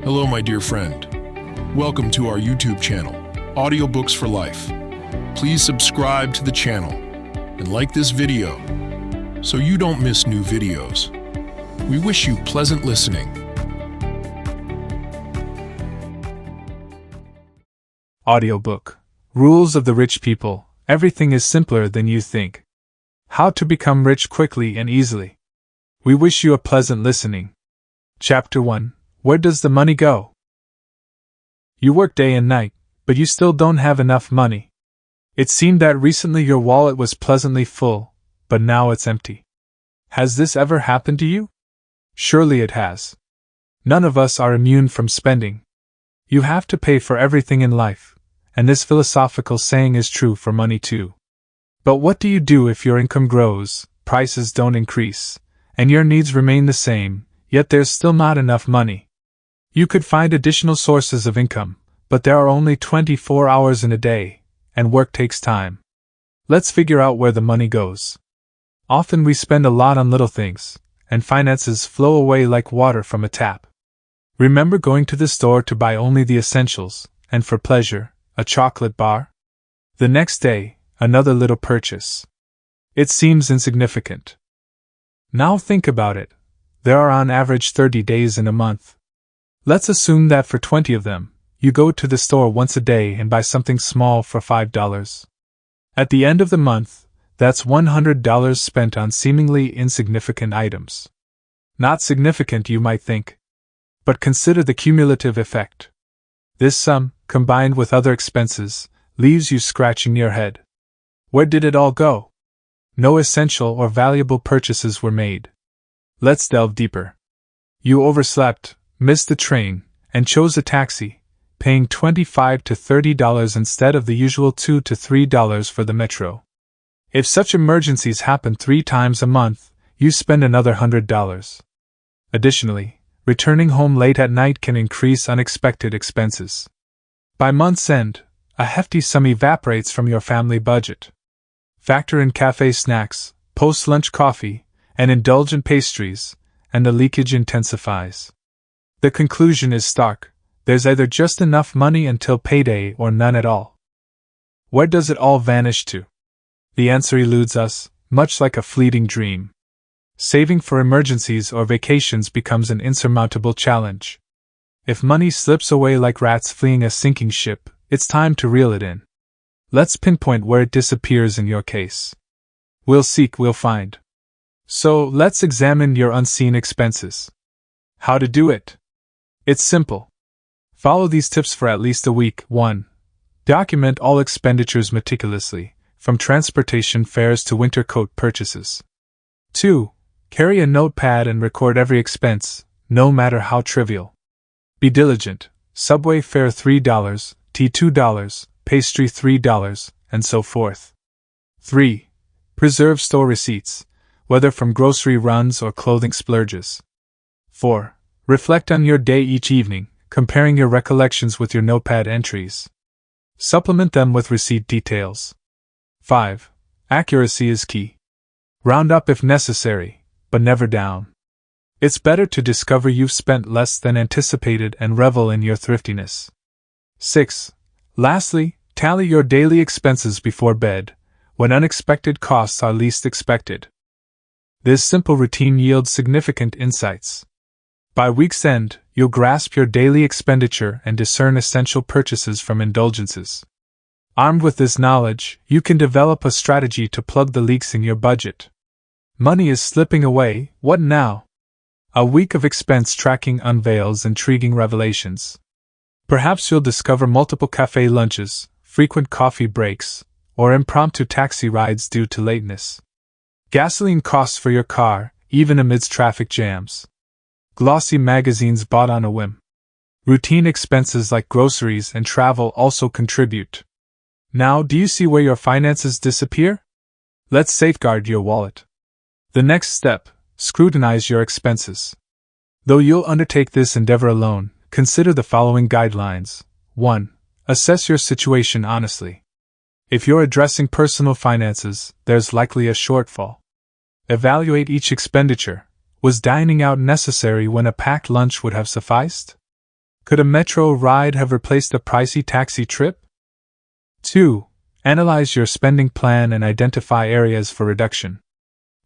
Hello, my dear friend. Welcome to our YouTube channel, Audiobooks for Life. Please subscribe to the channel and like this video so you don't miss new videos. We wish you pleasant listening. Audiobook. Rules of the Rich People. Everything is simpler than you think. How to become rich quickly and easily. We wish you a pleasant listening. Chapter 1. Where does the money go? You work day and night, but you still don't have enough money. It seemed that recently your wallet was pleasantly full, but now it's empty. Has this ever happened to you? Surely it has. None of us are immune from spending. You have to pay for everything in life, and this philosophical saying is true for money too. But what do you do if your income grows, prices don't increase, and your needs remain the same, yet there's still not enough money? You could find additional sources of income, but there are only 24 hours in a day, and work takes time. Let's figure out where the money goes. Often we spend a lot on little things, and finances flow away like water from a tap. Remember going to the store to buy only the essentials, and for pleasure, a chocolate bar? The next day, another little purchase. It seems insignificant. Now think about it. There are on average 30 days in a month. Let's assume that for 20 of them, you go to the store once a day and buy something small for $5. At the end of the month, that's $100 spent on seemingly insignificant items. Not significant, you might think. But consider the cumulative effect. This sum, combined with other expenses, leaves you scratching your head. Where did it all go? No essential or valuable purchases were made. Let's delve deeper. You overslept, missed the train, and chose a taxi, paying $25 to $30 instead of the usual $2 to $3 for the metro. If such emergencies happen 3 times a month, you spend another $100. Additionally, returning home late at night can increase unexpected expenses. By month's end, a hefty sum evaporates from your family budget. Factor in cafe snacks, post-lunch coffee, and indulgent pastries, and the leakage intensifies. The conclusion is stark. There's either just enough money until payday or none at all. Where does it all vanish to? The answer eludes us, much like a fleeting dream. Saving for emergencies or vacations becomes an insurmountable challenge. If money slips away like rats fleeing a sinking ship, it's time to reel it in. Let's pinpoint where it disappears in your case. We'll seek, we'll find. So, let's examine your unseen expenses. How to do it? It's simple. Follow these tips for at least a week. 1. Document all expenditures meticulously, from transportation fares to winter coat purchases. 2. Carry a notepad and record every expense, no matter how trivial. Be diligent. Subway fare $3, tea $2, pastry $3, and so forth. 3. Preserve store receipts, whether from grocery runs or clothing splurges. 4. Reflect on your day each evening, comparing your recollections with your notepad entries. Supplement them with receipt details. 5. Accuracy is key. Round up if necessary, but never down. It's better to discover you've spent less than anticipated and revel in your thriftiness. 6. Lastly, tally your daily expenses before bed, when unexpected costs are least expected. This simple routine yields significant insights. By week's end, you'll grasp your daily expenditure and discern essential purchases from indulgences. Armed with this knowledge, you can develop a strategy to plug the leaks in your budget. Money is slipping away, what now? A week of expense tracking unveils intriguing revelations. Perhaps you'll discover multiple cafe lunches, frequent coffee breaks, or impromptu taxi rides due to lateness. Gasoline costs for your car, even amidst traffic jams. Glossy magazines bought on a whim. Routine expenses like groceries and travel also contribute. Now, do you see where your finances disappear? Let's safeguard your wallet. The next step, scrutinize your expenses. Though you'll undertake this endeavor alone, consider the following guidelines. 1. Assess your situation honestly. If you're addressing personal finances, there's likely a shortfall. Evaluate each expenditure. Was dining out necessary when a packed lunch would have sufficed? Could a metro ride have replaced a pricey taxi trip? 2. Analyze your spending plan and identify areas for reduction.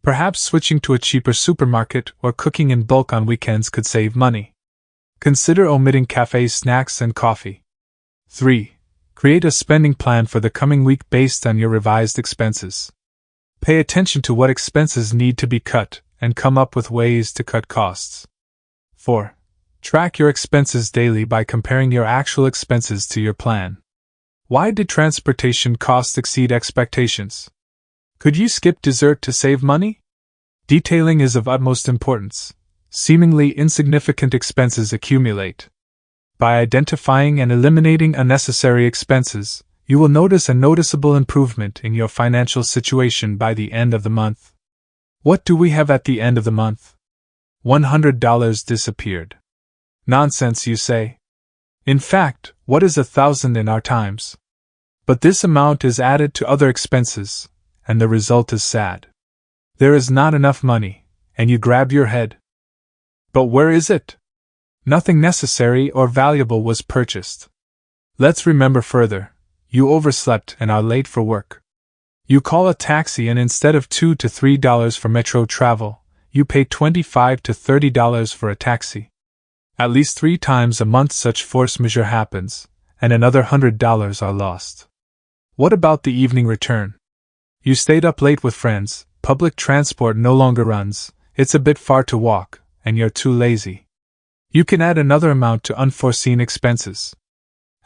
Perhaps switching to a cheaper supermarket or cooking in bulk on weekends could save money. Consider omitting cafe snacks and coffee. 3. Create a spending plan for the coming week based on your revised expenses. Pay attention to what expenses need to be cut and come up with ways to cut costs. 4. Track your expenses daily by comparing your actual expenses to your plan. Why did transportation costs exceed expectations? Could you skip dessert to save money? Detailing is of utmost importance. Seemingly insignificant expenses accumulate. By identifying and eliminating unnecessary expenses, you will notice a noticeable improvement in your financial situation by the end of the month. What do we have at the end of the month? $100 disappeared. Nonsense, you say. In fact, what is 1,000 in our times? But this amount is added to other expenses, and the result is sad. There is not enough money, and you grab your head. But where is it? Nothing necessary or valuable was purchased. Let's remember further. You overslept and are late for work. You call a taxi and instead of $2 to $3 for metro travel, you pay $25 to $30 for a taxi. At least 3 times a month such force majeure happens, and another $100 are lost. What about the evening return? You stayed up late with friends, public transport no longer runs, it's a bit far to walk, and you're too lazy. You can add another amount to unforeseen expenses.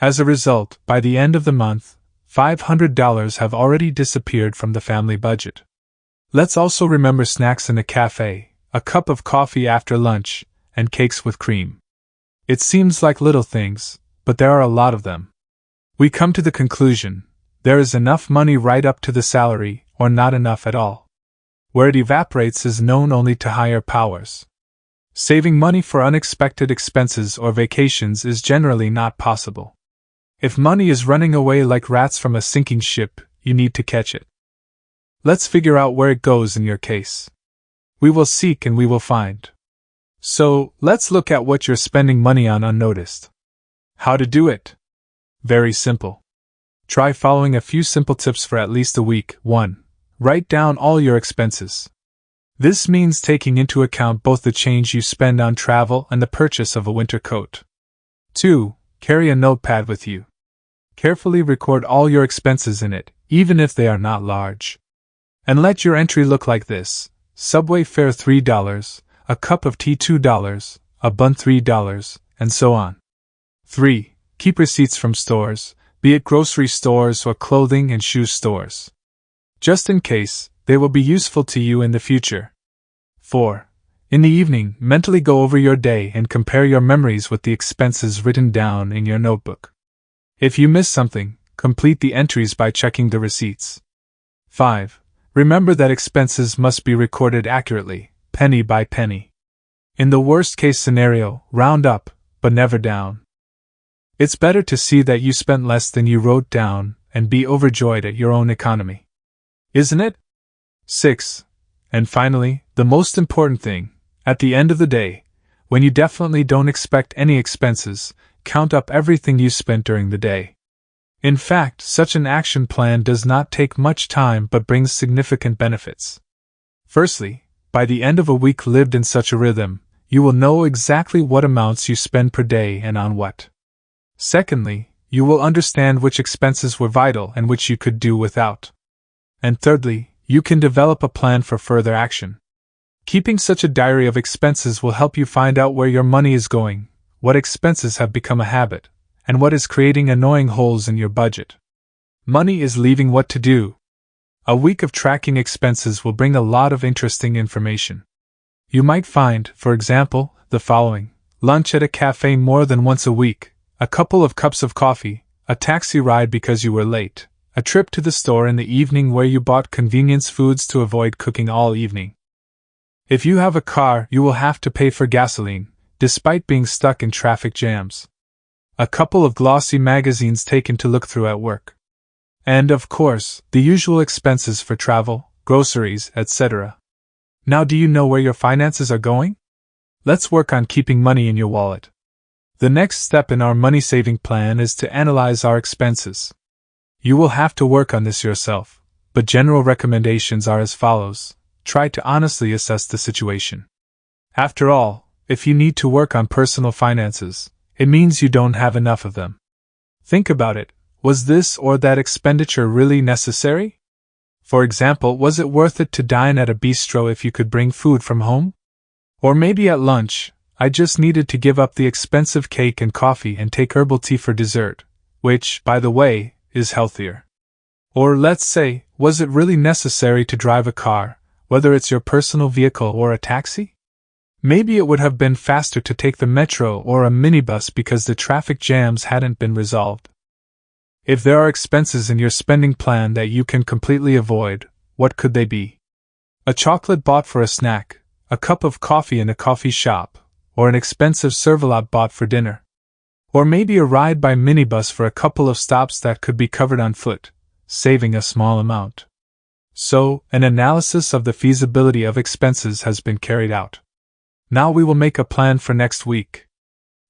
As a result, by the end of the month, $500 have already disappeared from the family budget. Let's also remember snacks in a cafe, a cup of coffee after lunch, and cakes with cream. It seems like little things, but there are a lot of them. We come to the conclusion, there is enough money right up to the salary, or not enough at all. Where it evaporates is known only to higher powers. Saving money for unexpected expenses or vacations is generally not possible. If money is running away like rats from a sinking ship, you need to catch it. Let's figure out where it goes in your case. We will seek and we will find. So, let's look at what you're spending money on unnoticed. How to do it? Very simple. Try following a few simple tips for at least a week. 1. Write down all your expenses. This means taking into account both the change you spend on travel and the purchase of a winter coat. 2. Carry a notepad with you. Carefully record all your expenses in it, even if they are not large. And let your entry look like this: subway fare $3, a cup of tea $2, a bun $3, and so on. 3. Keep receipts from stores, be it grocery stores or clothing and shoe stores. Just in case, they will be useful to you in the future. 4. In the evening, mentally go over your day and compare your memories with the expenses written down in your notebook. If you miss something, complete the entries by checking the receipts. 5. Remember that expenses must be recorded accurately, penny by penny. In the worst-case scenario, round up, but never down. It's better to see that you spent less than you wrote down and be overjoyed at your own economy. Isn't it? 6. And finally, the most important thing, at the end of the day, when you definitely don't expect any expenses, count up everything you spent during the day. In fact, such an action plan does not take much time but brings significant benefits. Firstly, by the end of a week lived in such a rhythm, you will know exactly what amounts you spend per day and on what. Secondly, you will understand which expenses were vital and which you could do without. And thirdly, you can develop a plan for further action. Keeping such a diary of expenses will help you find out where your money is going, what expenses have become a habit, and what is creating annoying holes in your budget. Money is leaving what to do. A week of tracking expenses will bring a lot of interesting information. You might find, for example, the following: lunch at a cafe more than once a week, a couple of cups of coffee, a taxi ride because you were late, a trip to the store in the evening where you bought convenience foods to avoid cooking all evening. If you have a car, you will have to pay for gasoline, despite being stuck in traffic jams. A couple of glossy magazines taken to look through at work. And, of course, the usual expenses for travel, groceries, etc. Now, do you know where your finances are going? Let's work on keeping money in your wallet. The next step in our money-saving plan is to analyze our expenses. You will have to work on this yourself, but general recommendations are as follows. Try to honestly assess the situation. After all, if you need to work on personal finances, it means you don't have enough of them. Think about it. Was this or that expenditure really necessary? For example, was it worth it to dine at a bistro if you could bring food from home? Or maybe at lunch, I just needed to give up the expensive cake and coffee and take herbal tea for dessert, which, by the way, is healthier. Or let's say, was it really necessary to drive a car, whether it's your personal vehicle or a taxi? Maybe it would have been faster to take the metro or a minibus because the traffic jams hadn't been resolved. If there are expenses in your spending plan that you can completely avoid, what could they be? A chocolate bought for a snack, a cup of coffee in a coffee shop, or an expensive servalotte bought for dinner. Or maybe a ride by minibus for a couple of stops that could be covered on foot, saving a small amount. So, an analysis of the feasibility of expenses has been carried out. Now we will make a plan for next week.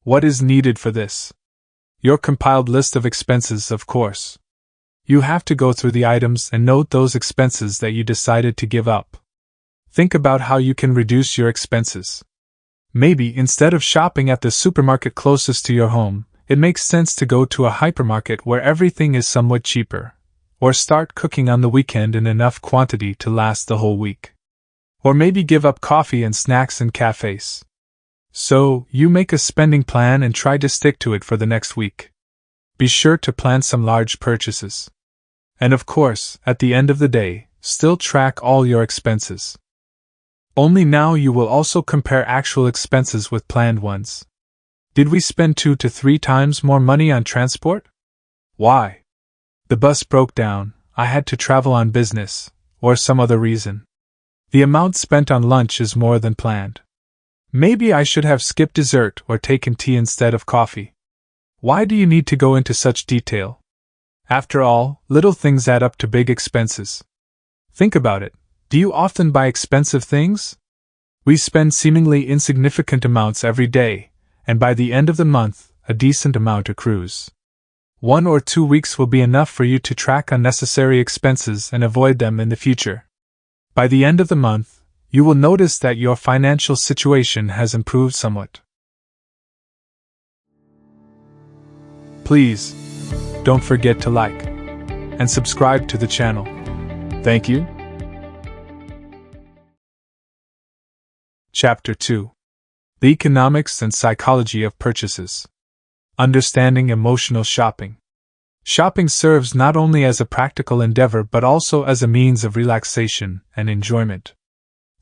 What is needed for this? Your compiled list of expenses, of course. You have to go through the items and note those expenses that you decided to give up. Think about how you can reduce your expenses. Maybe instead of shopping at the supermarket closest to your home, it makes sense to go to a hypermarket where everything is somewhat cheaper. Or start cooking on the weekend in enough quantity to last the whole week. Or maybe give up coffee and snacks in cafes. So, you make a spending plan and try to stick to it for the next week. Be sure to plan some large purchases. And of course, at the end of the day, still track all your expenses. Only now you will also compare actual expenses with planned ones. Did we spend 2 to 3 times more money on transport? Why? The bus broke down, I had to travel on business, or some other reason. The amount spent on lunch is more than planned. Maybe I should have skipped dessert or taken tea instead of coffee. Why do you need to go into such detail? After all, little things add up to big expenses. Think about it. Do you often buy expensive things? We spend seemingly insignificant amounts every day, and by the end of the month, a decent amount accrues. 1 or 2 weeks will be enough for you to track unnecessary expenses and avoid them in the future. By the end of the month, you will notice that your financial situation has improved somewhat. Please, don't forget to like and subscribe to the channel. Thank you. Chapter 2. The Economics and Psychology of Purchases. Understanding emotional shopping. Shopping serves not only as a practical endeavor but also as a means of relaxation and enjoyment.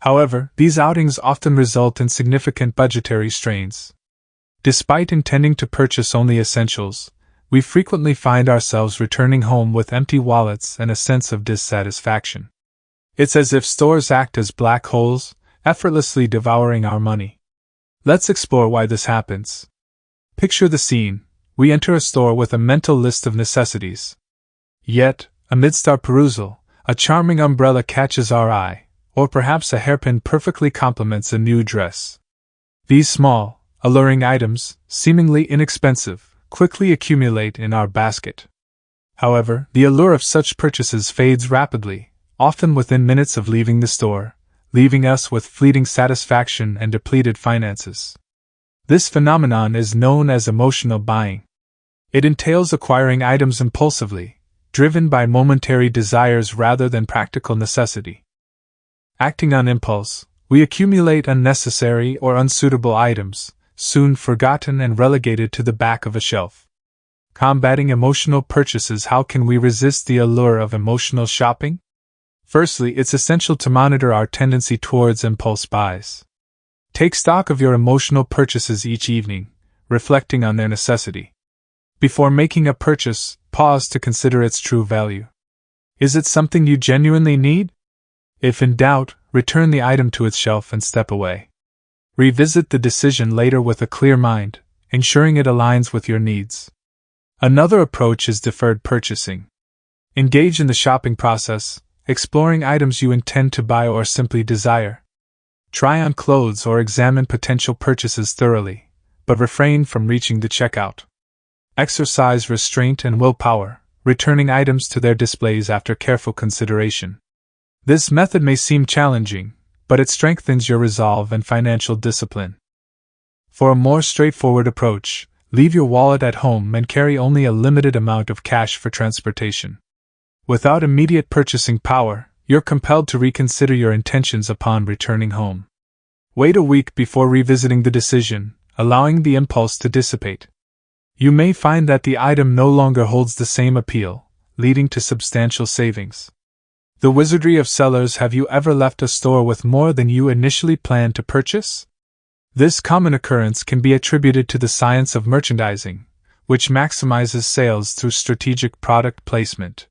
However, these outings often result in significant budgetary strains. Despite intending to purchase only essentials, we frequently find ourselves returning home with empty wallets and a sense of dissatisfaction. It's as if stores act as black holes, effortlessly devouring our money. Let's explore why this happens. Picture the scene. We enter a store with a mental list of necessities. Yet, amidst our perusal, a charming umbrella catches our eye, or perhaps a hairpin perfectly complements a new dress. These small, alluring items, seemingly inexpensive, quickly accumulate in our basket. However, the allure of such purchases fades rapidly, often within minutes of leaving the store, leaving us with fleeting satisfaction and depleted finances. This phenomenon is known as emotional buying. It entails acquiring items impulsively, driven by momentary desires rather than practical necessity. Acting on impulse, we accumulate unnecessary or unsuitable items, soon forgotten and relegated to the back of a shelf. Combating emotional purchases. How can we resist the allure of emotional shopping? Firstly, it's essential to monitor our tendency towards impulse buys. Take stock of your emotional purchases each evening, reflecting on their necessity. Before making a purchase, pause to consider its true value. Is it something you genuinely need? If in doubt, return the item to its shelf and step away. Revisit the decision later with a clear mind, ensuring it aligns with your needs. Another approach is deferred purchasing. Engage in the shopping process, exploring items you intend to buy or simply desire. Try on clothes or examine potential purchases thoroughly, but refrain from reaching the checkout. Exercise restraint and willpower, returning items to their displays after careful consideration. This method may seem challenging, but it strengthens your resolve and financial discipline. For a more straightforward approach, leave your wallet at home and carry only a limited amount of cash for transportation. Without immediate purchasing power, you're compelled to reconsider your intentions upon returning home. Wait a week before revisiting the decision, allowing the impulse to dissipate. You may find that the item no longer holds the same appeal, leading to substantial savings. The wizardry of sellers. Have you ever left a store with more than you initially planned to purchase? This common occurrence can be attributed to the science of merchandising, which maximizes sales through strategic product placement.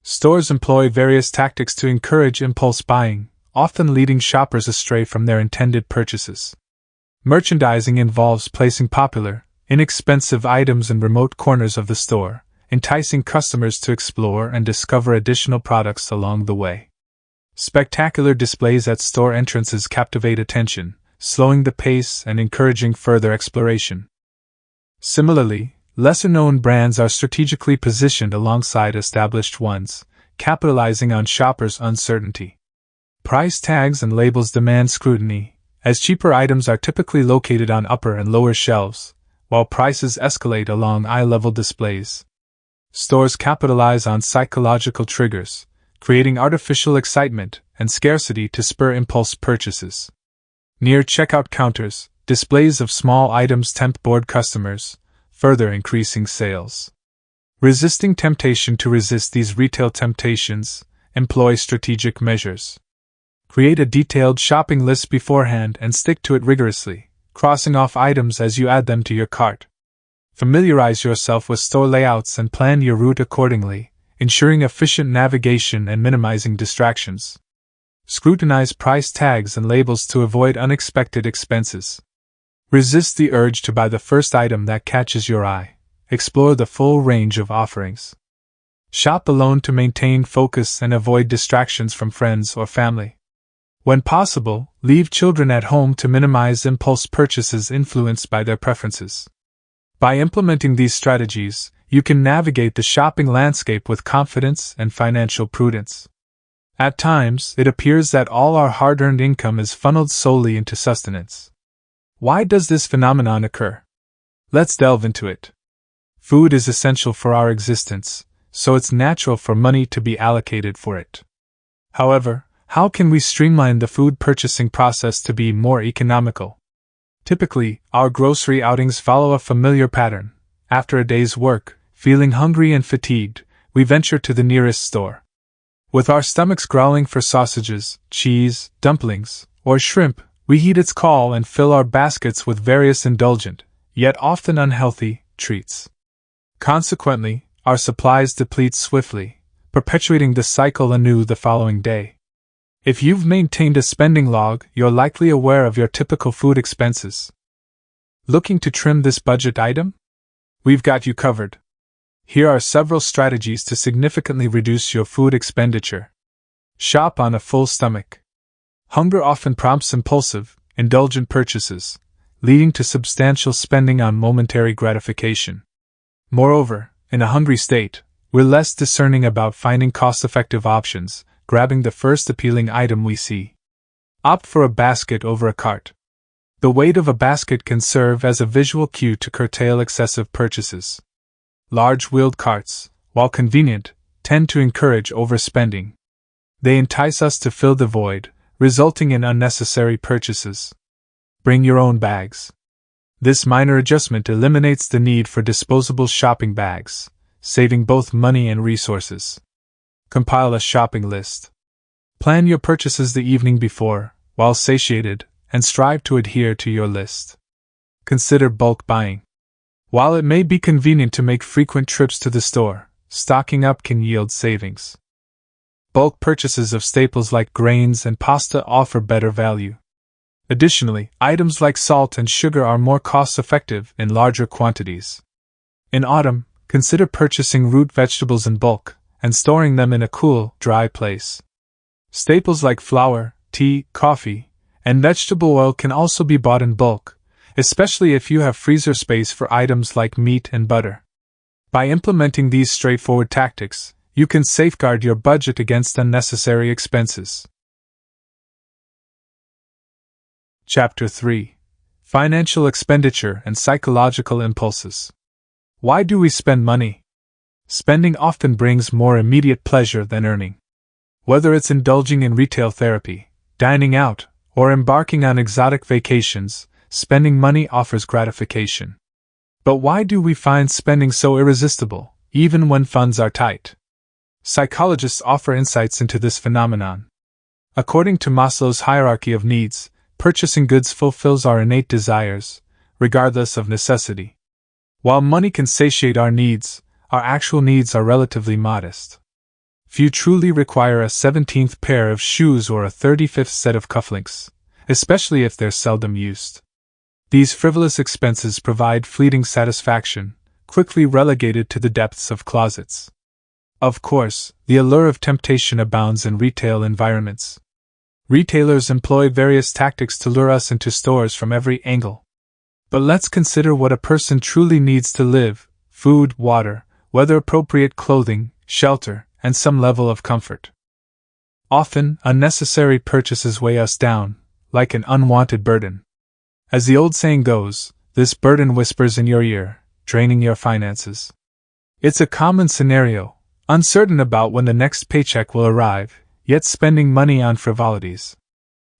Stores employ various tactics to encourage impulse buying, often leading shoppers astray from their intended purchases. Merchandising involves placing popular, inexpensive items in remote corners of the store, enticing customers to explore and discover additional products along the way. Spectacular displays at store entrances captivate attention, slowing the pace and encouraging further exploration. Similarly, lesser-known brands are strategically positioned alongside established ones, capitalizing on shoppers' uncertainty. Price tags and labels demand scrutiny, as cheaper items are typically located on upper and lower shelves, while prices escalate along eye-level displays. Stores capitalize on psychological triggers, creating artificial excitement and scarcity to spur impulse purchases. Near checkout counters, displays of small items tempt bored customers, further increasing sales. Resisting temptation. To resist these retail temptations, employ strategic measures. Create a detailed shopping list beforehand and stick to it rigorously, crossing off items as you add them to your cart. Familiarize yourself with store layouts and plan your route accordingly, ensuring efficient navigation and minimizing distractions. Scrutinize price tags and labels to avoid unexpected expenses. Resist the urge to buy the first item that catches your eye. Explore the full range of offerings. Shop alone to maintain focus and avoid distractions from friends or family. When possible, leave children at home to minimize impulse purchases influenced by their preferences. By implementing these strategies, you can navigate the shopping landscape with confidence and financial prudence. At times, it appears that all our hard-earned income is funneled solely into sustenance. Why does this phenomenon occur? Let's delve into it. Food is essential for our existence, so it's natural for money to be allocated for it. However, how can we streamline the food purchasing process to be more economical? Typically, our grocery outings follow a familiar pattern. After a day's work, feeling hungry and fatigued, we venture to the nearest store. With our stomachs growling for sausages, cheese, dumplings, or shrimp, we heed its call and fill our baskets with various indulgent, yet often unhealthy, treats. Consequently, our supplies deplete swiftly, perpetuating the cycle anew the following day. If you've maintained a spending log, you're likely aware of your typical food expenses. Looking to trim this budget item? We've got you covered. Here are several strategies to significantly reduce your food expenditure. Shop on a full stomach. Hunger often prompts impulsive, indulgent purchases, leading to substantial spending on momentary gratification. Moreover, in a hungry state, we're less discerning about finding cost-effective options, grabbing the first appealing item we see. Opt for a basket over a cart. The weight of a basket can serve as a visual cue to curtail excessive purchases. Large wheeled carts, while convenient, tend to encourage overspending. They entice us to fill the void, resulting in unnecessary purchases. Bring your own bags. This minor adjustment eliminates the need for disposable shopping bags, saving both money and resources. Compile a shopping list. Plan your purchases the evening before, while satiated, and strive to adhere to your list. Consider bulk buying. While it may be convenient to make frequent trips to the store, stocking up can yield savings. Bulk purchases of staples like grains and pasta offer better value. Additionally, items like salt and sugar are more cost-effective in larger quantities. In autumn, consider purchasing root vegetables in bulk and storing them in a cool, dry place. Staples like flour, tea, coffee, and vegetable oil can also be bought in bulk, especially if you have freezer space for items like meat and butter. By implementing these straightforward tactics, you can safeguard your budget against unnecessary expenses. Chapter 3: Financial Expenditure and Psychological Impulses. Why do we spend money? Spending often brings more immediate pleasure than earning. Whether it's indulging in retail therapy, dining out, or embarking on exotic vacations, spending money offers gratification. But why do we find spending so irresistible, even when funds are tight? Psychologists offer insights into this phenomenon. According to Maslow's hierarchy of needs, purchasing goods fulfills our innate desires, regardless of necessity. While money can satiate our needs, our actual needs are relatively modest. Few truly require a 17th pair of shoes or a 35th set of cufflinks, especially if they're seldom used. These frivolous expenses provide fleeting satisfaction, quickly relegated to the depths of closets. Of course, the allure of temptation abounds in retail environments. Retailers employ various tactics to lure us into stores from every angle. But let's consider what a person truly needs to live: food, water, weather-appropriate clothing, shelter, and some level of comfort. Often, unnecessary purchases weigh us down, like an unwanted burden. As the old saying goes, this burden whispers in your ear, draining your finances. It's a common scenario, uncertain about when the next paycheck will arrive, yet spending money on frivolities.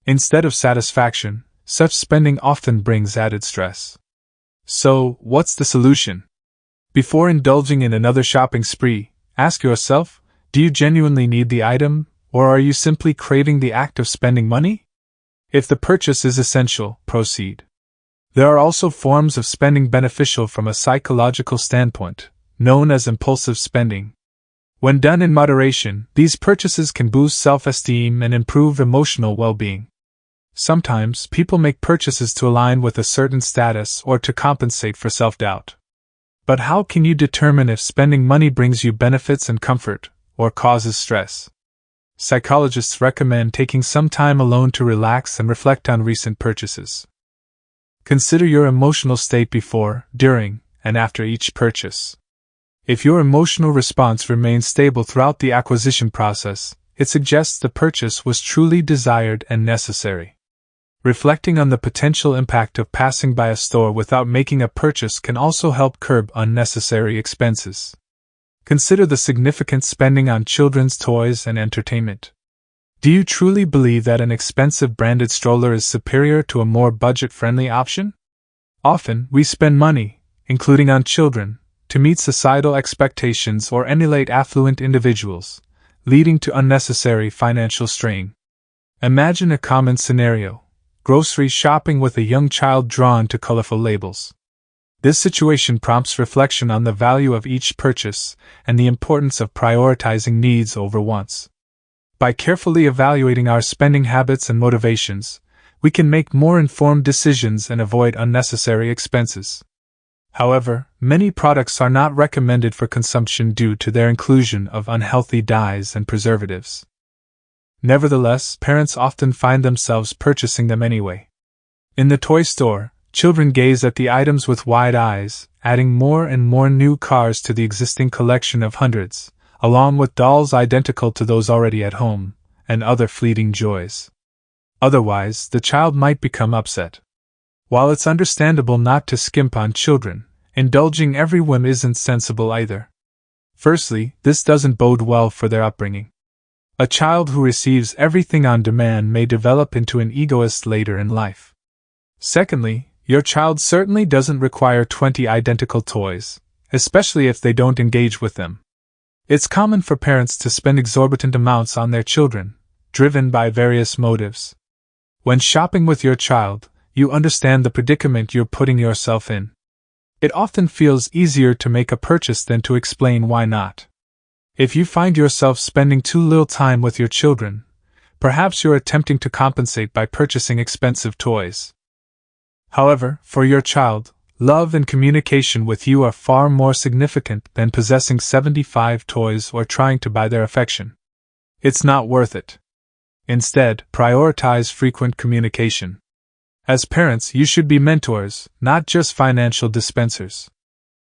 Instead of satisfaction, such spending often brings added stress. So, what's the solution? Before indulging in another shopping spree, ask yourself, do you genuinely need the item, or are you simply craving the act of spending money? If the purchase is essential, proceed. There are also forms of spending beneficial from a psychological standpoint, known as impulsive spending. When done in moderation, these purchases can boost self-esteem and improve emotional well-being. Sometimes, people make purchases to align with a certain status or to compensate for self-doubt. But how can you determine if spending money brings you benefits and comfort, or causes stress? Psychologists recommend taking some time alone to relax and reflect on recent purchases. Consider your emotional state before, during, and after each purchase. If your emotional response remains stable throughout the acquisition process, it suggests the purchase was truly desired and necessary. Reflecting on the potential impact of passing by a store without making a purchase can also help curb unnecessary expenses. Consider the significant spending on children's toys and entertainment. Do you truly believe that an expensive branded stroller is superior to a more budget-friendly option? Often, we spend money, including on children, to meet societal expectations or emulate affluent individuals, leading to unnecessary financial strain. Imagine a common scenario: grocery shopping with a young child drawn to colorful labels. This situation prompts reflection on the value of each purchase and the importance of prioritizing needs over wants. By carefully evaluating our spending habits and motivations, we can make more informed decisions and avoid unnecessary expenses. However, many products are not recommended for consumption due to their inclusion of unhealthy dyes and preservatives. Nevertheless, parents often find themselves purchasing them anyway. In the toy store, children gaze at the items with wide eyes, adding more and more new cars to the existing collection of hundreds, along with dolls identical to those already at home, and other fleeting joys. Otherwise, the child might become upset. While it's understandable not to skimp on children, indulging every whim isn't sensible either. Firstly, this doesn't bode well for their upbringing. A child who receives everything on demand may develop into an egoist later in life. Secondly, your child certainly doesn't require 20 identical toys, especially if they don't engage with them. It's common for parents to spend exorbitant amounts on their children, driven by various motives. When shopping with your child, you understand the predicament you're putting yourself in. It often feels easier to make a purchase than to explain why not. If you find yourself spending too little time with your children, perhaps you're attempting to compensate by purchasing expensive toys. However, for your child, love and communication with you are far more significant than possessing 75 toys or trying to buy their affection. It's not worth it. Instead, prioritize frequent communication. As parents, you should be mentors, not just financial dispensers.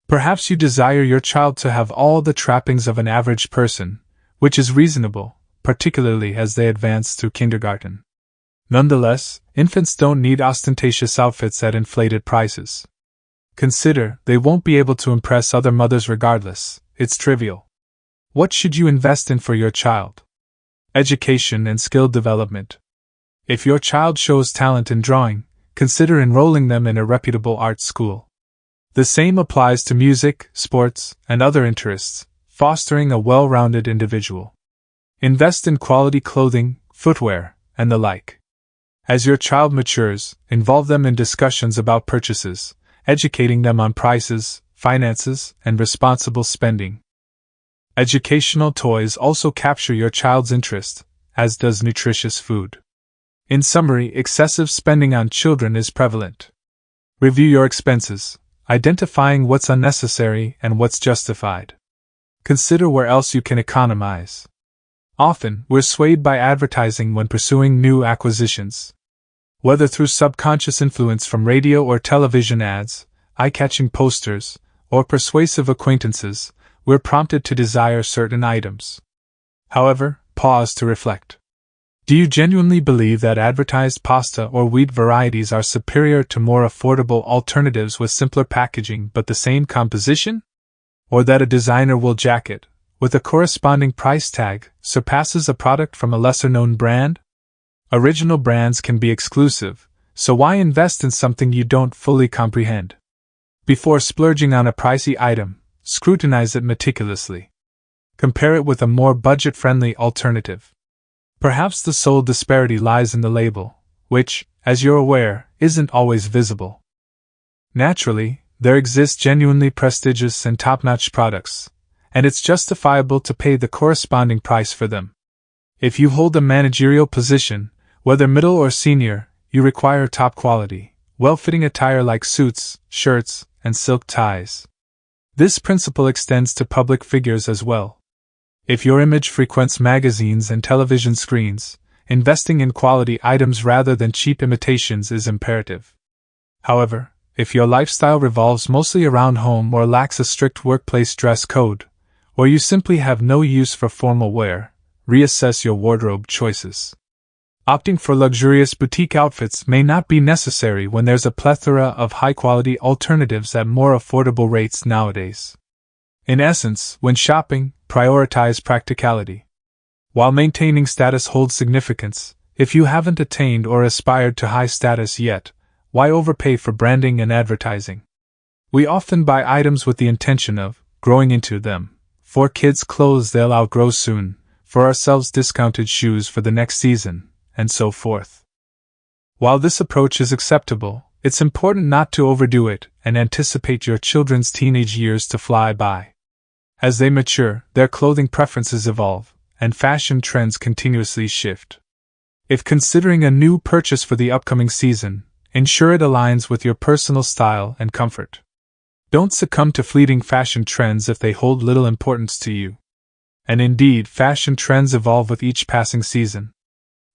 Perhaps you desire your child to have all the trappings of an average person, which is reasonable, particularly as they advance through kindergarten. Nonetheless, infants don't need ostentatious outfits at inflated prices. Consider, they won't be able to impress other mothers regardless, it's trivial. What should you invest in for your child? Education and skill development. If your child shows talent in drawing, consider enrolling them in a reputable art school. The same applies to music, sports, and other interests, fostering a well-rounded individual. Invest in quality clothing, footwear, and the like. As your child matures, involve them in discussions about purchases, educating them on prices, finances, and responsible spending. Educational toys also capture your child's interest, as does nutritious food. In summary, excessive spending on children is prevalent. Review your expenses, identifying what's unnecessary and what's justified. Consider where else you can economize. Often, we're swayed by advertising when pursuing new acquisitions. Whether through subconscious influence from radio or television ads, eye-catching posters, or persuasive acquaintances, we're prompted to desire certain items. However, pause to reflect. Do you genuinely believe that advertised pasta or wheat varieties are superior to more affordable alternatives with simpler packaging but the same composition? Or that a designer wool jacket, with a corresponding price tag, surpasses a product from a lesser-known brand? Original brands can be exclusive, so why invest in something you don't fully comprehend? Before splurging on a pricey item, scrutinize it meticulously. Compare it with a more budget-friendly alternative. Perhaps the sole disparity lies in the label, which, as you're aware, isn't always visible. Naturally, there exist genuinely prestigious and top-notch products, and it's justifiable to pay the corresponding price for them. If you hold a managerial position, whether middle or senior, you require top-quality, well-fitting attire like suits, shirts, and silk ties. This principle extends to public figures as well. If your image frequents magazines and television screens, investing in quality items rather than cheap imitations is imperative. However, if your lifestyle revolves mostly around home or lacks a strict workplace dress code, or you simply have no use for formal wear, reassess your wardrobe choices. Opting for luxurious boutique outfits may not be necessary when there's a plethora of high-quality alternatives at more affordable rates nowadays. In essence, when shopping, prioritize practicality. While maintaining status holds significance, if you haven't attained or aspired to high status yet, why overpay for branding and advertising? We often buy items with the intention of growing into them. For kids, clothes they'll outgrow soon, for ourselves, discounted shoes for the next season, and so forth. While this approach is acceptable, it's important not to overdo it and anticipate your children's teenage years to fly by. As they mature, their clothing preferences evolve, and fashion trends continuously shift. If considering a new purchase for the upcoming season, ensure it aligns with your personal style and comfort. Don't succumb to fleeting fashion trends if they hold little importance to you. And indeed, fashion trends evolve with each passing season.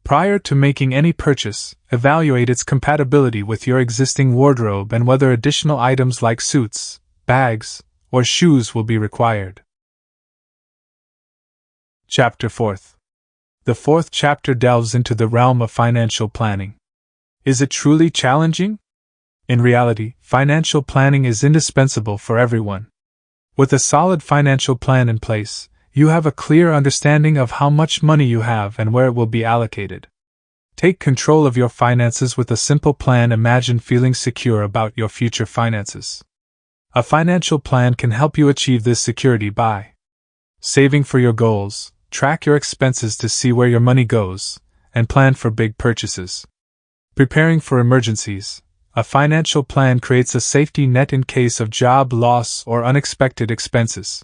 Prior to making any purchase, evaluate its compatibility with your existing wardrobe and whether additional items like suits, bags, or shoes will be required. Chapter 4. The fourth chapter delves into the realm of financial planning. Is it truly challenging? In reality, financial planning is indispensable for everyone. With a solid financial plan in place, you have a clear understanding of how much money you have and where it will be allocated. Take control of your finances with a simple plan. Imagine feeling secure about your future finances. A financial plan can help you achieve this security by saving for your goals, track your expenses to see where your money goes, and plan for big purchases. Preparing for emergencies. A financial plan creates a safety net in case of job loss or unexpected expenses.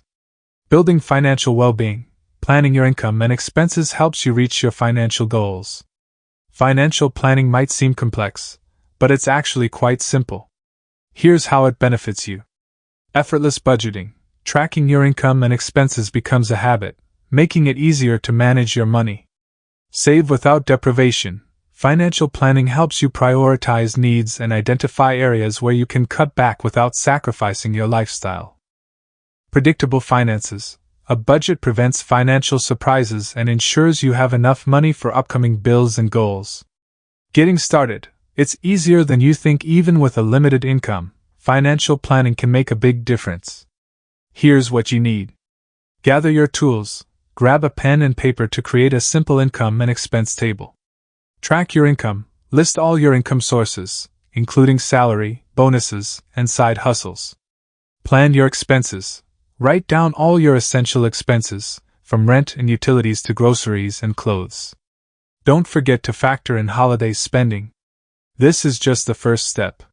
Building financial well-being. Planning your income and expenses helps you reach your financial goals. Financial planning might seem complex, but it's actually quite simple. Here's how it benefits you. Effortless budgeting. Tracking your income and expenses becomes a habit, making it easier to manage your money. Save without deprivation. Financial planning helps you prioritize needs and identify areas where you can cut back without sacrificing your lifestyle. Predictable finances. A budget prevents financial surprises and ensures you have enough money for upcoming bills and goals. Getting started. It's easier than you think. Even with a limited income, financial planning can make a big difference. Here's what you need. Gather your tools. Grab a pen and paper to create a simple income and expense table. Track your income. List all your income sources, including salary, bonuses, and side hustles. Plan your expenses. Write down all your essential expenses, from rent and utilities to groceries and clothes. Don't forget to factor in holiday spending. This is just the first step.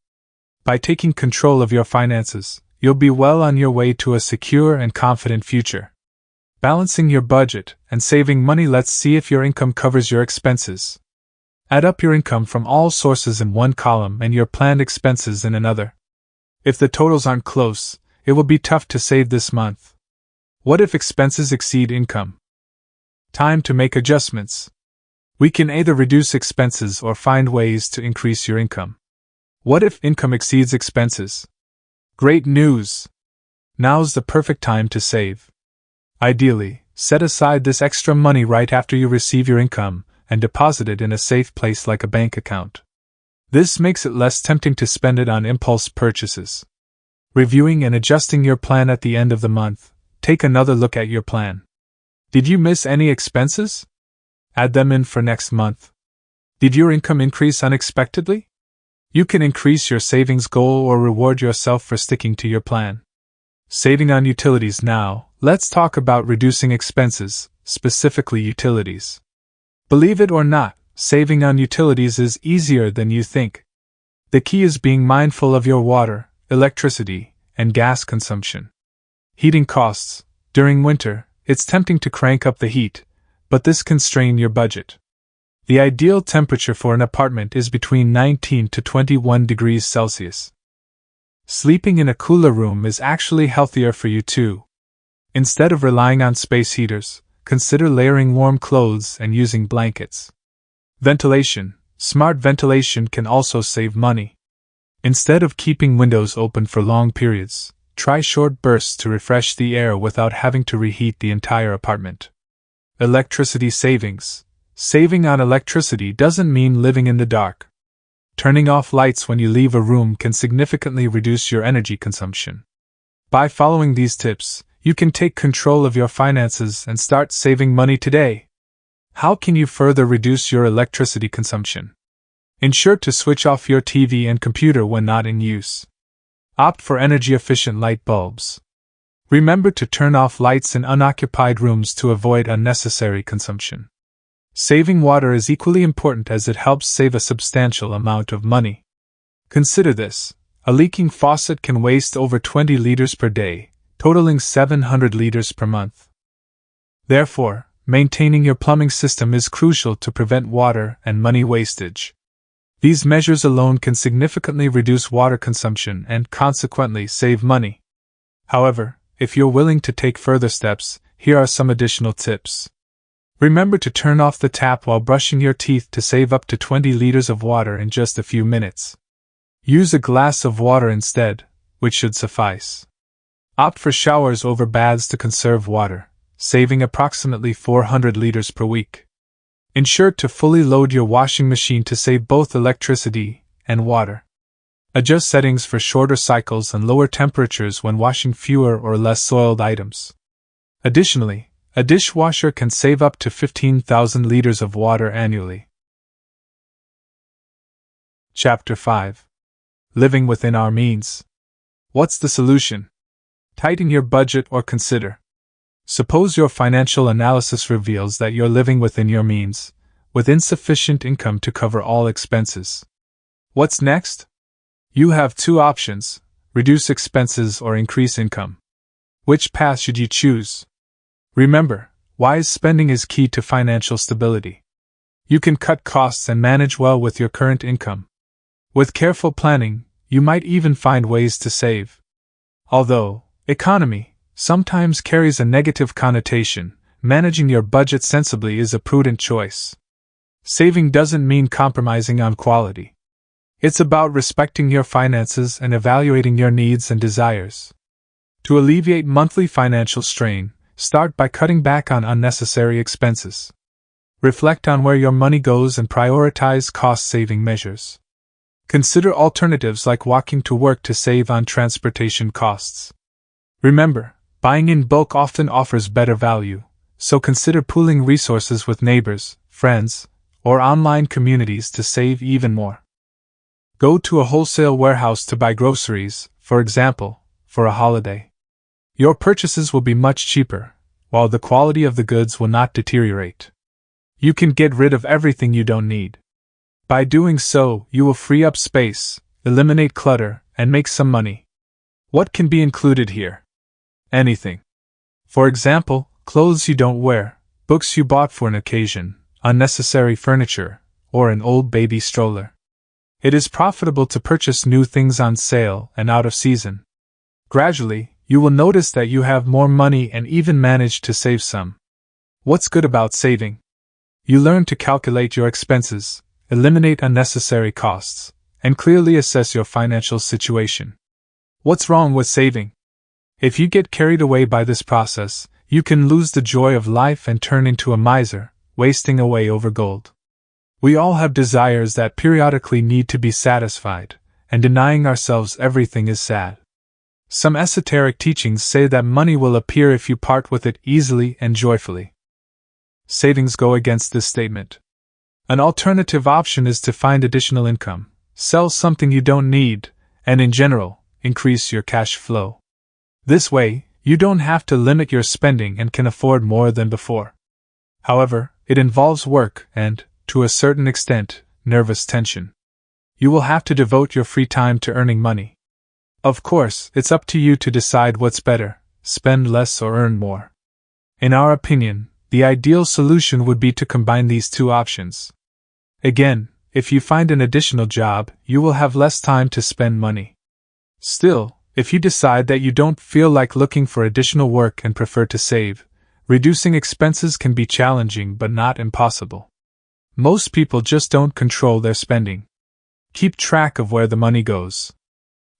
By taking control of your finances, you'll be well on your way to a secure and confident future. Balancing your budget and saving money. Let's see if your income covers your expenses. Add up your income from all sources in one column and your planned expenses in another. If the totals aren't close, it will be tough to save this month. What if expenses exceed income? Time to make adjustments. We can either reduce expenses or find ways to increase your income. What if income exceeds expenses? Great news! Now's the perfect time to save. Ideally, set aside this extra money right after you receive your income and deposit it in a safe place like a bank account. This makes it less tempting to spend it on impulse purchases. Reviewing and adjusting your plan at the end of the month. Take another look at your plan. Did you miss any expenses? Add them in for next month. Did your income increase unexpectedly? You can increase your savings goal or reward yourself for sticking to your plan. Saving on utilities. Now, let's talk about reducing expenses, specifically utilities. Believe it or not, saving on utilities is easier than you think. The key is being mindful of your water, electricity, and gas consumption. Heating costs. During winter, it's tempting to crank up the heat, but this can strain your budget. The ideal temperature for an apartment is between 19 to 21 degrees Celsius. Sleeping in a cooler room is actually healthier for you too. Instead of relying on space heaters, consider layering warm clothes and using blankets. Ventilation. Smart ventilation can also save money. Instead of keeping windows open for long periods, try short bursts to refresh the air without having to reheat the entire apartment. Electricity savings. Saving on electricity doesn't mean living in the dark. Turning off lights when you leave a room can significantly reduce your energy consumption. By following these tips, you can take control of your finances and start saving money today. How can you further reduce your electricity consumption? Ensure to switch off your TV and computer when not in use. Opt for energy-efficient light bulbs. Remember to turn off lights in unoccupied rooms to avoid unnecessary consumption. Saving water is equally important as it helps save a substantial amount of money. Consider this: a leaking faucet can waste over 20 liters per day, totaling 700 liters per month. Therefore, maintaining your plumbing system is crucial to prevent water and money wastage. These measures alone can significantly reduce water consumption and consequently save money. However, if you're willing to take further steps, here are some additional tips. Remember to turn off the tap while brushing your teeth to save up to 20 liters of water in just a few minutes. Use a glass of water instead, which should suffice. Opt for showers over baths to conserve water, saving approximately 400 liters per week. Ensure to fully load your washing machine to save both electricity and water. Adjust settings for shorter cycles and lower temperatures when washing fewer or less soiled items. Additionally, a dishwasher can save up to 15,000 liters of water annually. Chapter 5. Living within our means. What's the solution? Tighten your budget or consider. Suppose your financial analysis reveals that you're living within your means, with insufficient income to cover all expenses. What's next? You have two options: reduce expenses or increase income. Which path should you choose? Remember, wise spending is key to financial stability. You can cut costs and manage well with your current income. With careful planning, you might even find ways to save. Although economy sometimes carries a negative connotation, managing your budget sensibly is a prudent choice. Saving doesn't mean compromising on quality. It's about respecting your finances and evaluating your needs and desires. To alleviate monthly financial strain, start by cutting back on unnecessary expenses. Reflect on where your money goes and prioritize cost-saving measures. Consider alternatives like walking to work to save on transportation costs. Remember, buying in bulk often offers better value, so consider pooling resources with neighbors, friends, or online communities to save even more. Go to a wholesale warehouse to buy groceries, for example, for a holiday. Your purchases will be much cheaper, while the quality of the goods will not deteriorate. You can get rid of everything you don't need. By doing so, you will free up space, eliminate clutter, and make some money. What can be included here? Anything. For example, clothes you don't wear, books you bought for an occasion, unnecessary furniture, or an old baby stroller. It is profitable to purchase new things on sale and out of season. Gradually, you will notice that you have more money and even manage to save some. What's good about saving? You learn to calculate your expenses, eliminate unnecessary costs, and clearly assess your financial situation. What's wrong with saving? If you get carried away by this process, you can lose the joy of life and turn into a miser, wasting away over gold. We all have desires that periodically need to be satisfied, and denying ourselves everything is sad. Some esoteric teachings say that money will appear if you part with it easily and joyfully. Savings go against this statement. An alternative option is to find additional income, sell something you don't need, and in general, increase your cash flow. This way, you don't have to limit your spending and can afford more than before. However, it involves work and, to a certain extent, nervous tension. You will have to devote your free time to earning money. Of course, it's up to you to decide what's better, spend less or earn more. In our opinion, the ideal solution would be to combine these two options. Again, if you find an additional job, you will have less time to spend money. Still, if you decide that you don't feel like looking for additional work and prefer to save, reducing expenses can be challenging but not impossible. Most people just don't control their spending. Keep track of where the money goes.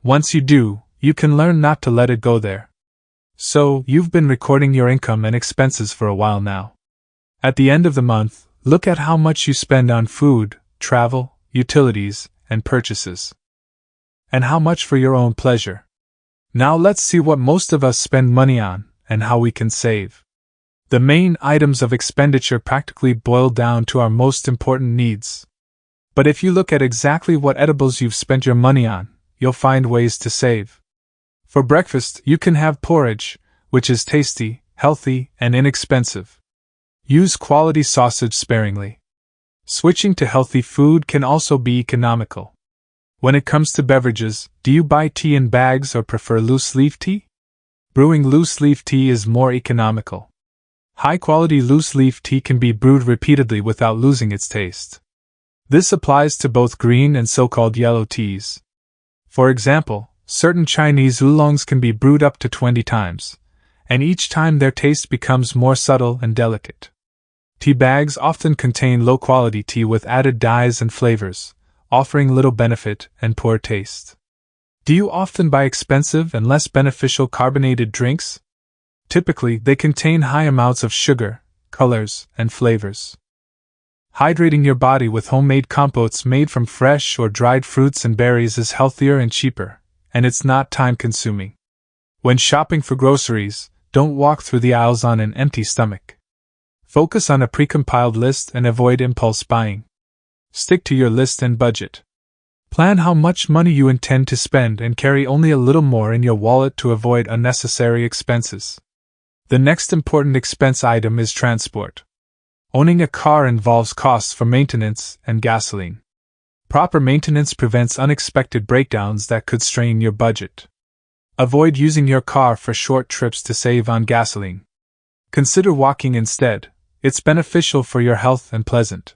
Once you do, you can learn not to let it go there. So, you've been recording your income and expenses for a while now. At the end of the month, look at how much you spend on food, travel, utilities, and purchases. And how much for your own pleasure. Now let's see what most of us spend money on, and how we can save. The main items of expenditure practically boil down to our most important needs. But if you look at exactly what edibles you've spent your money on, you'll find ways to save. For breakfast, you can have porridge, which is tasty, healthy, and inexpensive. Use quality sausage sparingly. Switching to healthy food can also be economical. When it comes to beverages, do you buy tea in bags or prefer loose-leaf tea? Brewing loose-leaf tea is more economical. High-quality loose-leaf tea can be brewed repeatedly without losing its taste. This applies to both green and so-called yellow teas. For example, certain Chinese oolongs can be brewed up to 20 times, and each time their taste becomes more subtle and delicate. Tea bags often contain low-quality tea with added dyes and flavors, offering little benefit and poor taste. Do you often buy expensive and less beneficial carbonated drinks? Typically, they contain high amounts of sugar, colors, and flavors. Hydrating your body with homemade compotes made from fresh or dried fruits and berries is healthier and cheaper, and it's not time-consuming. When shopping for groceries, don't walk through the aisles on an empty stomach. Focus on a precompiled list and avoid impulse buying. Stick to your list and budget. Plan how much money you intend to spend and carry only a little more in your wallet to avoid unnecessary expenses. The next important expense item is transport. Owning a car involves costs for maintenance and gasoline. Proper maintenance prevents unexpected breakdowns that could strain your budget. Avoid using your car for short trips to save on gasoline. Consider walking instead. It's beneficial for your health and pleasant.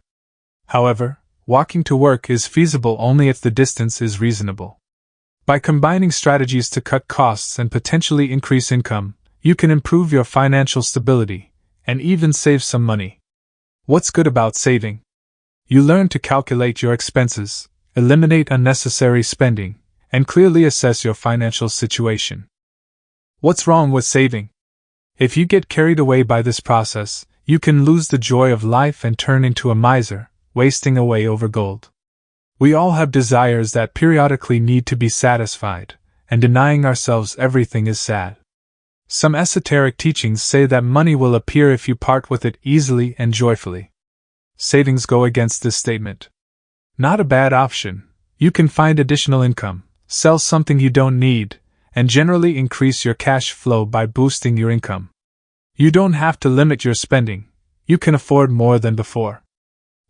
However, walking to work is feasible only if the distance is reasonable. By combining strategies to cut costs and potentially increase income, you can improve your financial stability and even save some money. What's good about saving? You learn to calculate your expenses, eliminate unnecessary spending, and clearly assess your financial situation. What's wrong with saving? If you get carried away by this process, you can lose the joy of life and turn into a miser, wasting away over gold. We all have desires that periodically need to be satisfied, and denying ourselves everything is sad. Some esoteric teachings say that money will appear if you part with it easily and joyfully. Savings go against this statement. Not a bad option. You can find additional income, sell something you don't need, and generally increase your cash flow by boosting your income. You don't have to limit your spending. You can afford more than before.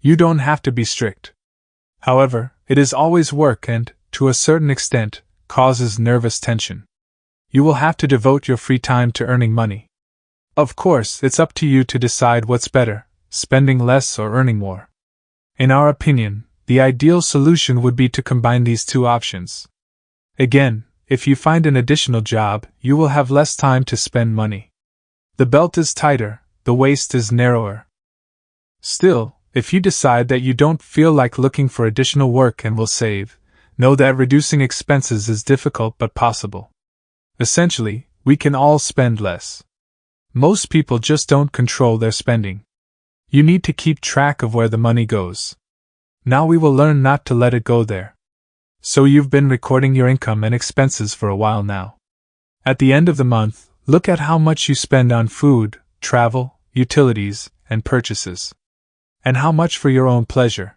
You don't have to be strict. However, it is always work and, to a certain extent, causes nervous tension. You will have to devote your free time to earning money. Of course, it's up to you to decide what's better, spending less or earning more. In our opinion, the ideal solution would be to combine these two options. Again, if you find an additional job, you will have less time to spend money. The belt is tighter, the waist is narrower. Still, if you decide that you don't feel like looking for additional work and will save, know that reducing expenses is difficult but possible. Essentially, we can all spend less. Most people just don't control their spending. You need to keep track of where the money goes. Now we will learn not to let it go there. So you've been recording your income and expenses for a while now. At the end of the month, look at how much you spend on food, travel, utilities, and purchases. And how much for your own pleasure.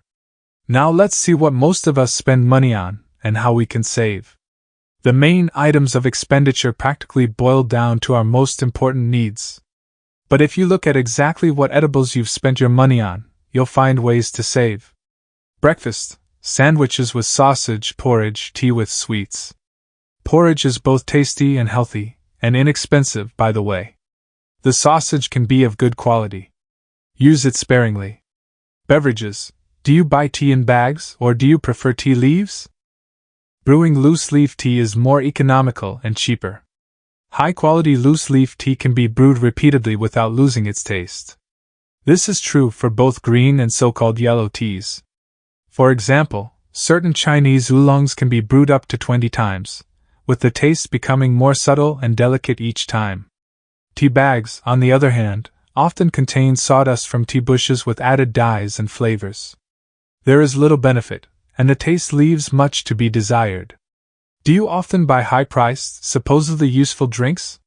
Now let's see what most of us spend money on, and how we can save. The main items of expenditure practically boil down to our most important needs. But if you look at exactly what edibles you've spent your money on, you'll find ways to save. Breakfast: sandwiches with sausage, porridge, tea with sweets. Porridge is both tasty and healthy, and inexpensive, by the way. The sausage can be of good quality. Use it sparingly. Beverages: do you buy tea in bags, or do you prefer tea leaves? Brewing loose-leaf tea is more economical and cheaper. High-quality loose-leaf tea can be brewed repeatedly without losing its taste. This is true for both green and so-called yellow teas. For example, certain Chinese oolongs can be brewed up to 20 times, with the taste becoming more subtle and delicate each time. Tea bags, on the other hand, often contain sawdust from tea bushes with added dyes and flavors. There is little benefit, and the taste leaves much to be desired. Do you often buy high-priced, supposedly useful drinks?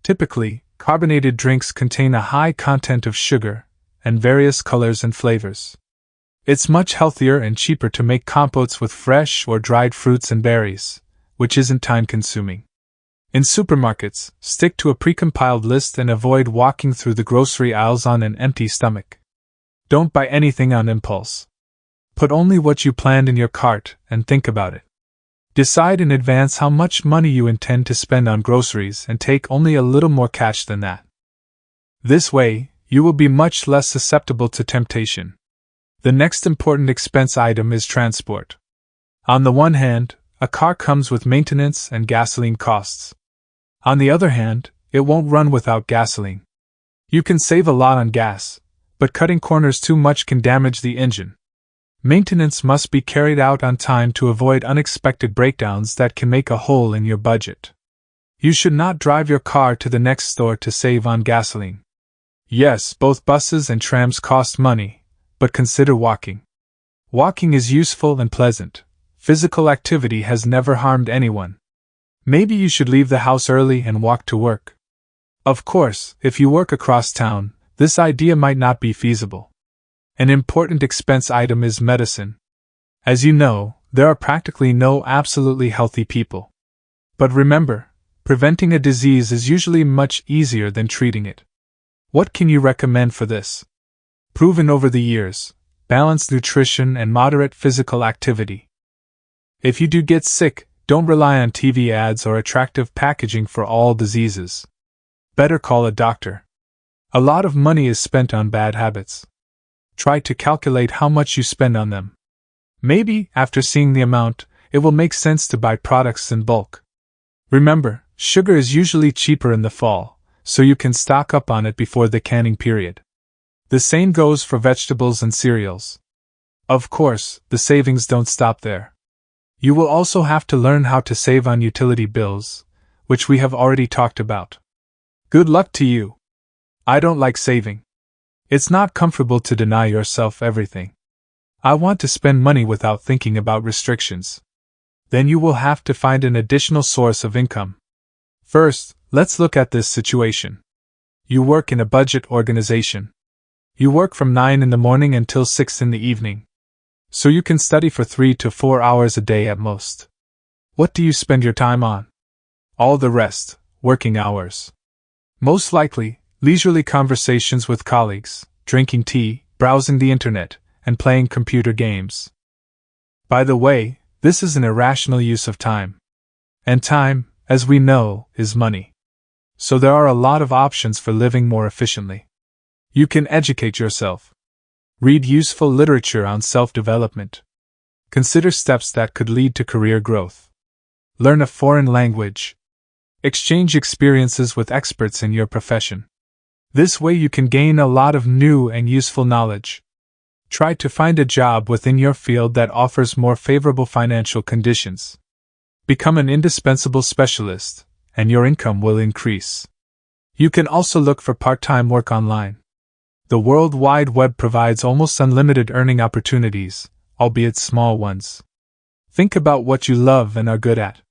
Typically, carbonated drinks contain a high content of sugar, and various colors and flavors. It's much healthier and cheaper to make compotes with fresh or dried fruits and berries, which isn't time-consuming. In supermarkets, stick to a precompiled list and avoid walking through the grocery aisles on an empty stomach. Don't buy anything on impulse. Put only what you planned in your cart and think about it. Decide in advance how much money you intend to spend on groceries and take only a little more cash than that. This way, you will be much less susceptible to temptation. The next important expense item is transport. On the one hand, a car comes with maintenance and gasoline costs. On the other hand, it won't run without gasoline. You can save a lot on gas, but cutting corners too much can damage the engine. Maintenance must be carried out on time to avoid unexpected breakdowns that can make a hole in your budget. You should not drive your car to the next store to save on gasoline. Yes, both buses and trams cost money, but consider walking. Walking is useful and pleasant. Physical activity has never harmed anyone. Maybe you should leave the house early and walk to work. Of course, if you work across town, this idea might not be feasible. An important expense item is medicine. As you know, there are practically no absolutely healthy people. But remember, preventing a disease is usually much easier than treating it. What can you recommend for this? Proven over the years: balanced nutrition and moderate physical activity. If you do get sick, don't rely on TV ads or attractive packaging for all diseases. Better call a doctor. A lot of money is spent on bad habits. Try to calculate how much you spend on them. Maybe, after seeing the amount, it will make sense to buy products in bulk. Remember, sugar is usually cheaper in the fall, so you can stock up on it before the canning period. The same goes for vegetables and cereals. Of course, the savings don't stop there. You will also have to learn how to save on utility bills, which we have already talked about. Good luck to you. I don't like saving. It's not comfortable to deny yourself everything. I want to spend money without thinking about restrictions. Then you will have to find an additional source of income. First, let's look at this situation. You work in a budget organization. You work from 9 in the morning until 6 in the evening. So you can study for 3 to 4 hours a day at most. What do you spend your time on? All the rest, working hours. Most likely, leisurely conversations with colleagues, drinking tea, browsing the internet, and playing computer games. By the way, this is an irrational use of time. And time, as we know, is money. So there are a lot of options for living more efficiently. You can educate yourself. Read useful literature on self-development. Consider steps that could lead to career growth. Learn a foreign language. Exchange experiences with experts in your profession. This way you can gain a lot of new and useful knowledge. Try to find a job within your field that offers more favorable financial conditions. Become an indispensable specialist, and your income will increase. You can also look for part-time work online. The World Wide Web provides almost unlimited earning opportunities, albeit small ones. Think about what you love and are good at.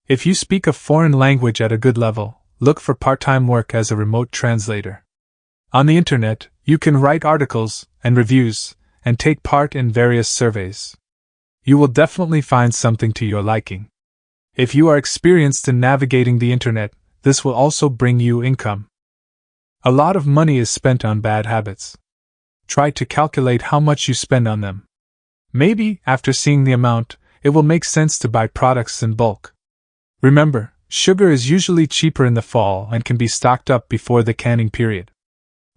If you speak a foreign language at a good level, look for part-time work as a remote translator. On the internet, you can write articles and reviews, and take part in various surveys. You will definitely find something to your liking. If you are experienced in navigating the internet, this will also bring you income. A lot of money is spent on bad habits. Try to calculate how much you spend on them. Maybe, after seeing the amount, it will make sense to buy products in bulk. Remember, sugar is usually cheaper in the fall and can be stocked up before the canning period.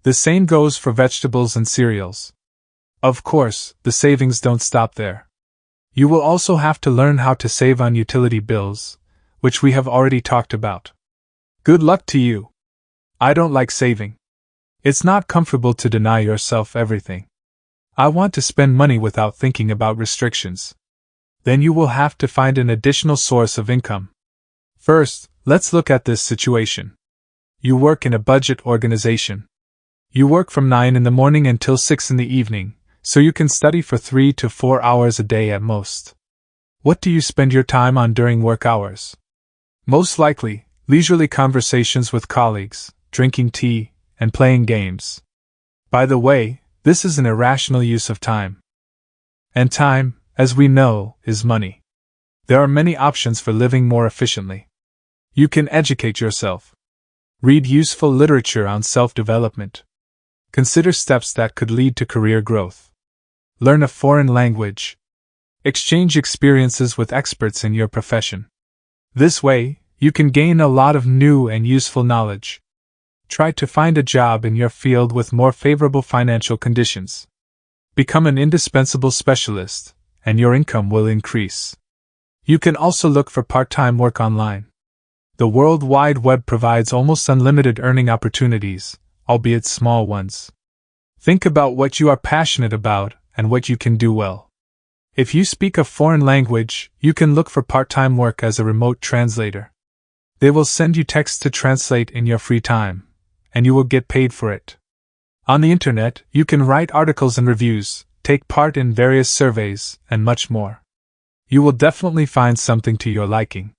The same goes for vegetables and cereals. Of course, the savings don't stop there. You will also have to learn how to save on utility bills, which we have already talked about. Good luck to you. I don't like saving. It's not comfortable to deny yourself everything. I want to spend money without thinking about restrictions. Then you will have to find an additional source of income. First, let's look at this situation. You work in a budget organization. You work from 9 in the morning until 6 in the evening, so you can study for 3 to 4 hours a day at most. What do you spend your time on during work hours? Most likely, leisurely conversations with colleagues, drinking tea, and playing games. By the way, this is an irrational use of time. And time, as we know, is money. There are many options for living more efficiently. You can educate yourself. Read useful literature on self-development. Consider steps that could lead to career growth. Learn a foreign language. Exchange experiences with experts in your profession. This way, you can gain a lot of new and useful knowledge. Try to find a job in your field with more favorable financial conditions. Become an indispensable specialist, and your income will increase. You can also look for part-time work online. The World Wide Web provides almost unlimited earning opportunities, albeit small ones. Think about what you are passionate about and what you can do well. If you speak a foreign language, you can look for part-time work as a remote translator. They will send you text to translate in your free time, and you will get paid for it. On the internet, you can write articles and reviews, take part in various surveys, and much more. You will definitely find something to your liking.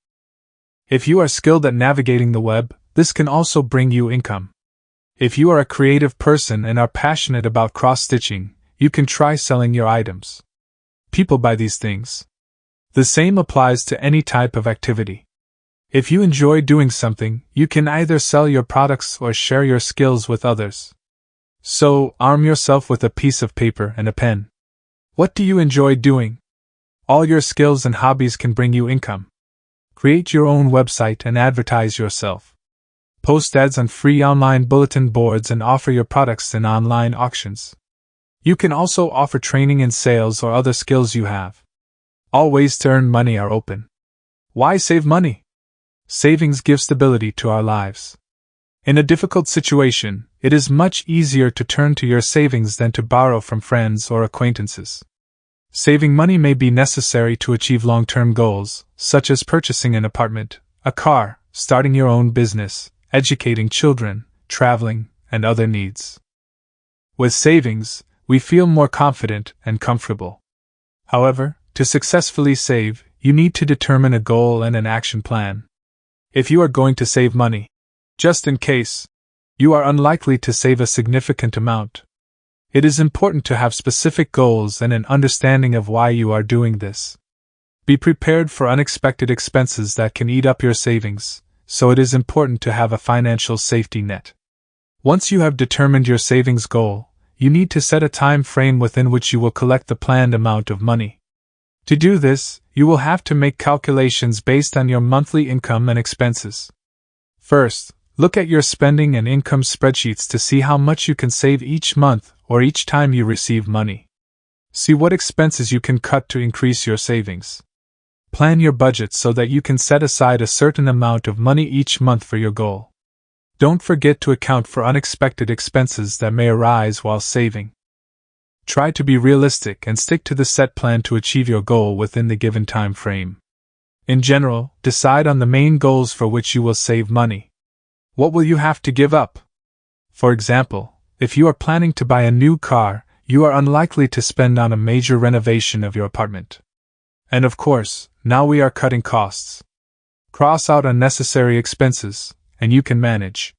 If you are skilled at navigating the web, this can also bring you income. If you are a creative person and are passionate about cross-stitching, you can try selling your items. People buy these things. The same applies to any type of activity. If you enjoy doing something, you can either sell your products or share your skills with others. So, arm yourself with a piece of paper and a pen. What do you enjoy doing? All your skills and hobbies can bring you income. Create your own website and advertise yourself. Post ads on free online bulletin boards and offer your products in online auctions. You can also offer training in sales or other skills you have. All ways to earn money are open. Why save money? Savings give stability to our lives. In a difficult situation, it is much easier to turn to your savings than to borrow from friends or acquaintances. Saving money may be necessary to achieve long-term goals, such as purchasing an apartment, a car, starting your own business, educating children, traveling, and other needs. With savings, we feel more confident and comfortable. However, to successfully save, you need to determine a goal and an action plan. If you are going to save money, just in case, you are unlikely to save a significant amount. It is important to have specific goals and an understanding of why you are doing this. Be prepared for unexpected expenses that can eat up your savings, so it is important to have a financial safety net. Once you have determined your savings goal, you need to set a time frame within which you will collect the planned amount of money. To do this, you will have to make calculations based on your monthly income and expenses. First, look at your spending and income spreadsheets to see how much you can save each month or each time you receive money. See what expenses you can cut to increase your savings. Plan your budget so that you can set aside a certain amount of money each month for your goal. Don't forget to account for unexpected expenses that may arise while saving. Try to be realistic and stick to the set plan to achieve your goal within the given time frame. In general, decide on the main goals for which you will save money. What will you have to give up? For example, if you are planning to buy a new car, you are unlikely to spend on a major renovation of your apartment. And of course, now we are cutting costs. Cross out unnecessary expenses, and you can manage.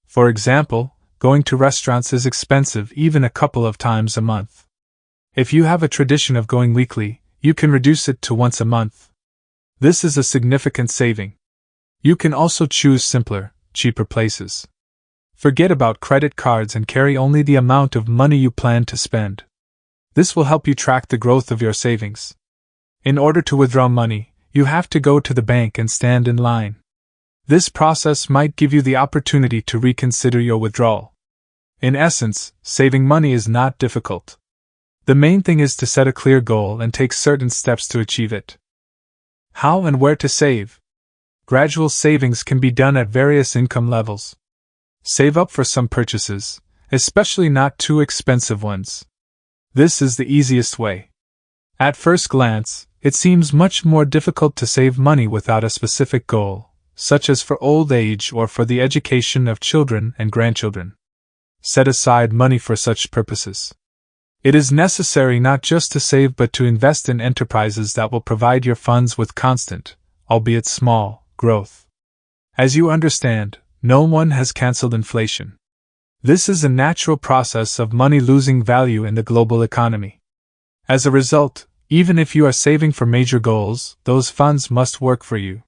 For example, going to restaurants is expensive even a couple of times a month. If you have a tradition of going weekly, you can reduce it to once a month. This is a significant saving. You can also choose simpler, cheaper places. Forget about credit cards and carry only the amount of money you plan to spend. This will help you track the growth of your savings. In order to withdraw money, you have to go to the bank and stand in line. This process might give you the opportunity to reconsider your withdrawal. In essence, saving money is not difficult. The main thing is to set a clear goal and take certain steps to achieve it. How and where to save? Gradual savings can be done at various income levels. Save up for some purchases, especially not too expensive ones. This is the easiest way. At first glance, it seems much more difficult to save money without a specific goal, such as for old age or for the education of children and grandchildren. Set aside money for such purposes. It is necessary not just to save but to invest in enterprises that will provide your funds with constant, albeit small, growth. As you understand, no one has cancelled inflation. This is a natural process of money losing value in the global economy. As a result, even if you are saving for major goals, those funds must work for you.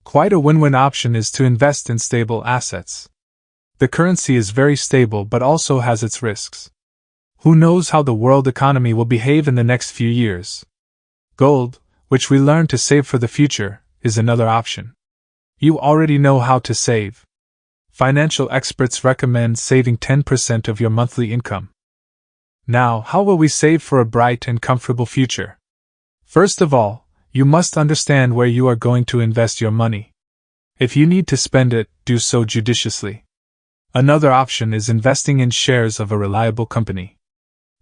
Quite a win-win option is to invest in stable assets. The currency is very stable but also has its risks. Who knows how the world economy will behave in the next few years? Gold, which we learn to save for the future, is another option. You already know how to save. Financial experts recommend saving 10% of your monthly income. Now, how will we save for a bright and comfortable future? First of all, you must understand where you are going to invest your money. If you need to spend it, do so judiciously. Another option is investing in shares of a reliable company.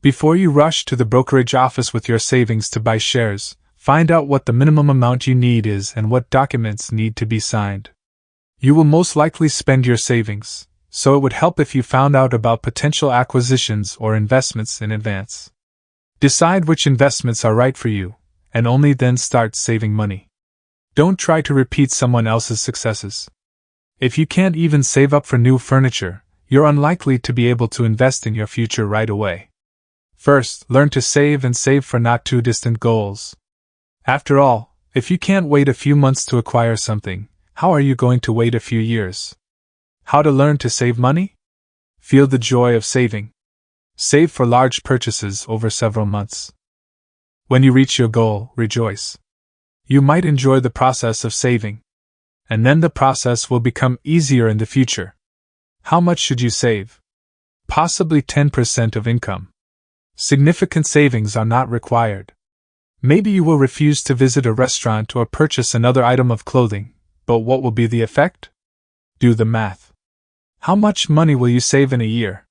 Before you rush to the brokerage office with your savings to buy shares, find out what the minimum amount you need is and what documents need to be signed. You will most likely spend your savings, so it would help if you found out about potential acquisitions or investments in advance. Decide which investments are right for you, and only then start saving money. Don't try to repeat someone else's successes. If you can't even save up for new furniture, you're unlikely to be able to invest in your future right away. First, learn to save and save for not too distant goals. After all, if you can't wait a few months to acquire something, how are you going to wait a few years? How to learn to save money? Feel the joy of saving. Save for large purchases over several months. When you reach your goal, rejoice. You might enjoy the process of saving. And then the process will become easier in the future. How much should you save? Possibly 10% of income. Significant savings are not required. Maybe you will refuse to visit a restaurant or purchase another item of clothing, but what will be the effect? Do the math. How much money will you save in a year?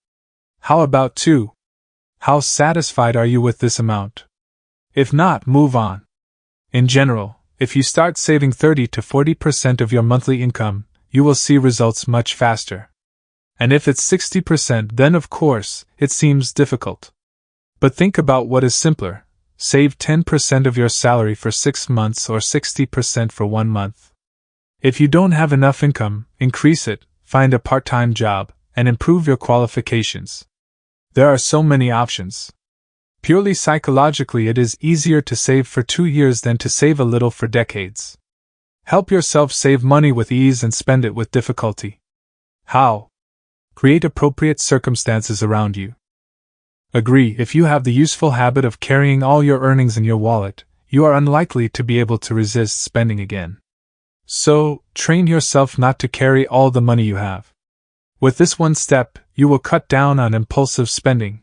How about 2? How satisfied are you with this amount? If not, move on. In general, if you start saving 30 to 40% of your monthly income, you will see results much faster. And if it's 60%, then of course, it seems difficult. But think about what is simpler. Save 10% of your salary for 6 months or 60% for 1 month. If you don't have enough income, increase it, find a part-time job, and improve your qualifications. There are so many options. Purely psychologically, it is easier to save for 2 years than to save a little for decades. Help yourself save money with ease and spend it with difficulty. How? Create appropriate circumstances around you. Agree, if you have the useful habit of carrying all your earnings in your wallet, you are unlikely to be able to resist spending again. So, train yourself not to carry all the money you have. With this one step, you will cut down on impulsive spending.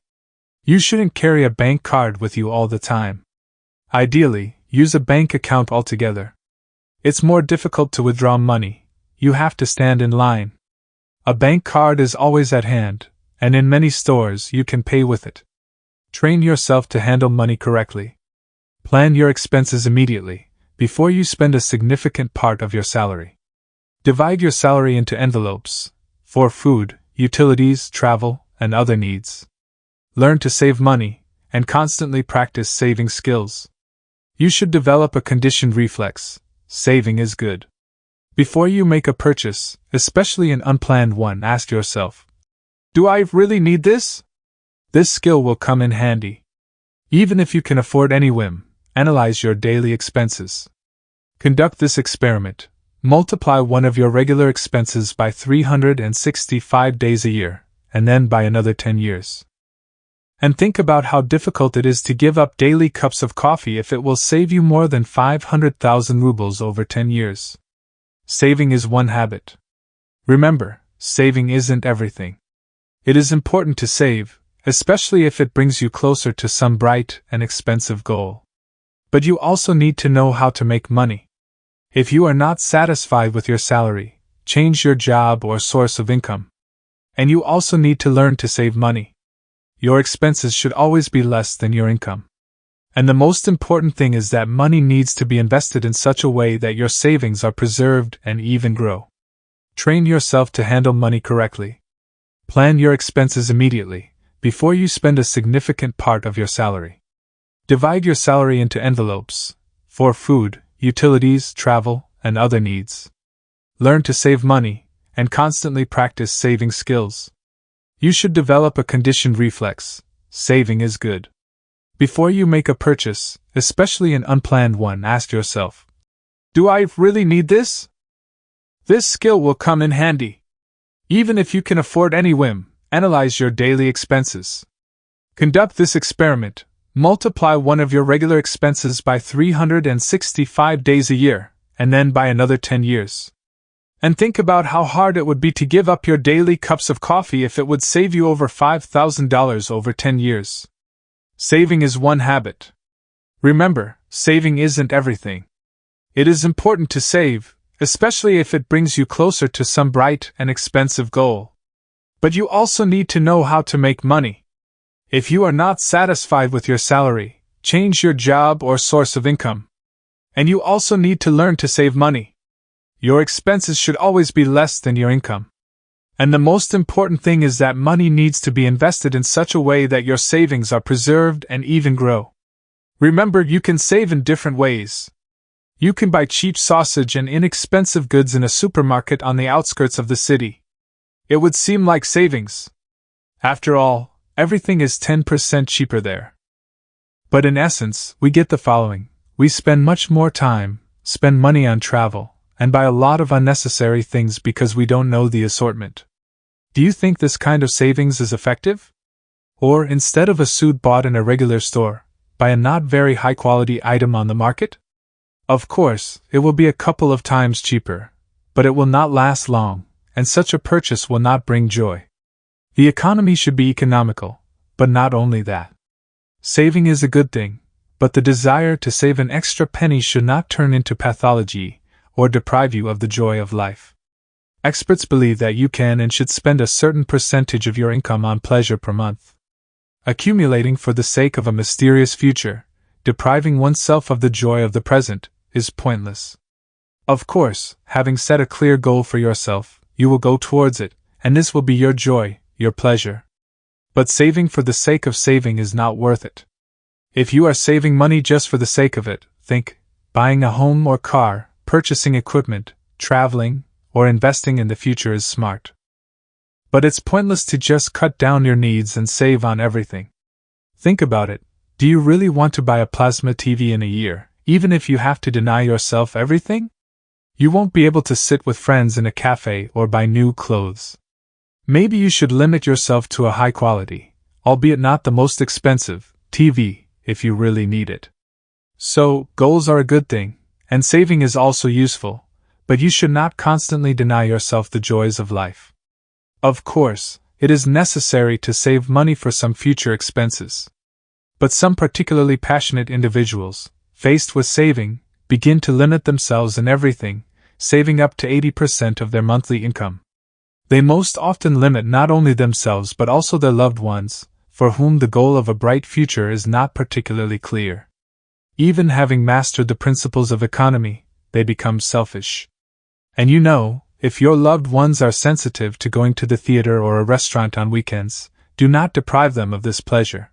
You shouldn't carry a bank card with you all the time. Ideally, use a bank account altogether. It's more difficult to withdraw money. You have to stand in line. A bank card is always at hand, and in many stores you can pay with it. Train yourself to handle money correctly. Plan your expenses immediately, before you spend a significant part of your salary. Divide your salary into envelopes, for food, utilities, travel, and other needs. Learn to save money, and constantly practice saving skills. You should develop a conditioned reflex. Saving is good. Before you make a purchase, especially an unplanned one, ask yourself, do I really need this? This skill will come in handy. Even if you can afford any whim, analyze your daily expenses. Conduct this experiment. Multiply one of your regular expenses by 365 days a year, and then by another 10 years. And think about how difficult it is to give up daily cups of coffee if it will save you more than 500,000 rubles over 10 years. Saving is one habit. Remember, saving isn't everything. It is important to save, especially if it brings you closer to some bright and expensive goal. But you also need to know how to make money. If you are not satisfied with your salary, change your job or source of income. And you also need to learn to save money. Your expenses should always be less than your income. And the most important thing is that money needs to be invested in such a way that your savings are preserved and even grow. Train yourself to handle money correctly. Plan your expenses immediately, before you spend a significant part of your salary. Divide your salary into envelopes, for food, utilities, travel, and other needs. Learn to save money, and constantly practice saving skills. You should develop a conditioned reflex. Saving is good. Before you make a purchase, especially an unplanned one, ask yourself, do I really need this? This skill will come in handy. Even if you can afford any whim, analyze your daily expenses. Conduct this experiment. Multiply one of your regular expenses by 365 days a year, and then by another 10 years. And think about how hard it would be to give up your daily cups of coffee if it would save you over $5,000 over 10 years. Saving is one habit. Remember, saving isn't everything. It is important to save, especially if it brings you closer to some bright and expensive goal. But you also need to know how to make money. If you are not satisfied with your salary, change your job or source of income. And you also need to learn to save money. Your expenses should always be less than your income. And the most important thing is that money needs to be invested in such a way that your savings are preserved and even grow. Remember, you can save in different ways. You can buy cheap sausage and inexpensive goods in a supermarket on the outskirts of the city. It would seem like savings. After all, everything is 10% cheaper there. But in essence, we get the following. We spend much more time, spend money on travel, and buy a lot of unnecessary things because we don't know the assortment. Do you think this kind of savings is effective? Or, instead of a suit bought in a regular store, buy a not very high-quality item on the market? Of course, it will be a couple of times cheaper, but it will not last long, and such a purchase will not bring joy. The economy should be economical, but not only that. Saving is a good thing, but the desire to save an extra penny should not turn into pathology or deprive you of the joy of life. Experts believe that you can and should spend a certain percentage of your income on pleasure per month. Accumulating for the sake of a mysterious future, depriving oneself of the joy of the present is pointless. Of course, having set a clear goal for yourself, you will go towards it, and this will be your joy, your pleasure. But saving for the sake of saving is not worth it. If you are saving money just for the sake of it, think, buying a home or car, purchasing equipment, traveling, or investing in the future is smart. But it's pointless to just cut down your needs and save on everything. Think about it. Do you really want to buy a plasma TV in a year, even if you have to deny yourself everything? You won't be able to sit with friends in a cafe or buy new clothes. Maybe you should limit yourself to a high quality, albeit not the most expensive, TV, if you really need it. So, goals are a good thing, and saving is also useful, but you should not constantly deny yourself the joys of life. Of course, it is necessary to save money for some future expenses. But some particularly passionate individuals, faced with saving, begin to limit themselves in everything, saving up to 80% of their monthly income. They most often limit not only themselves but also their loved ones, for whom the goal of a bright future is not particularly clear. Even having mastered the principles of economy, they become selfish. And you know, if your loved ones are sensitive to going to the theater or a restaurant on weekends, do not deprive them of this pleasure.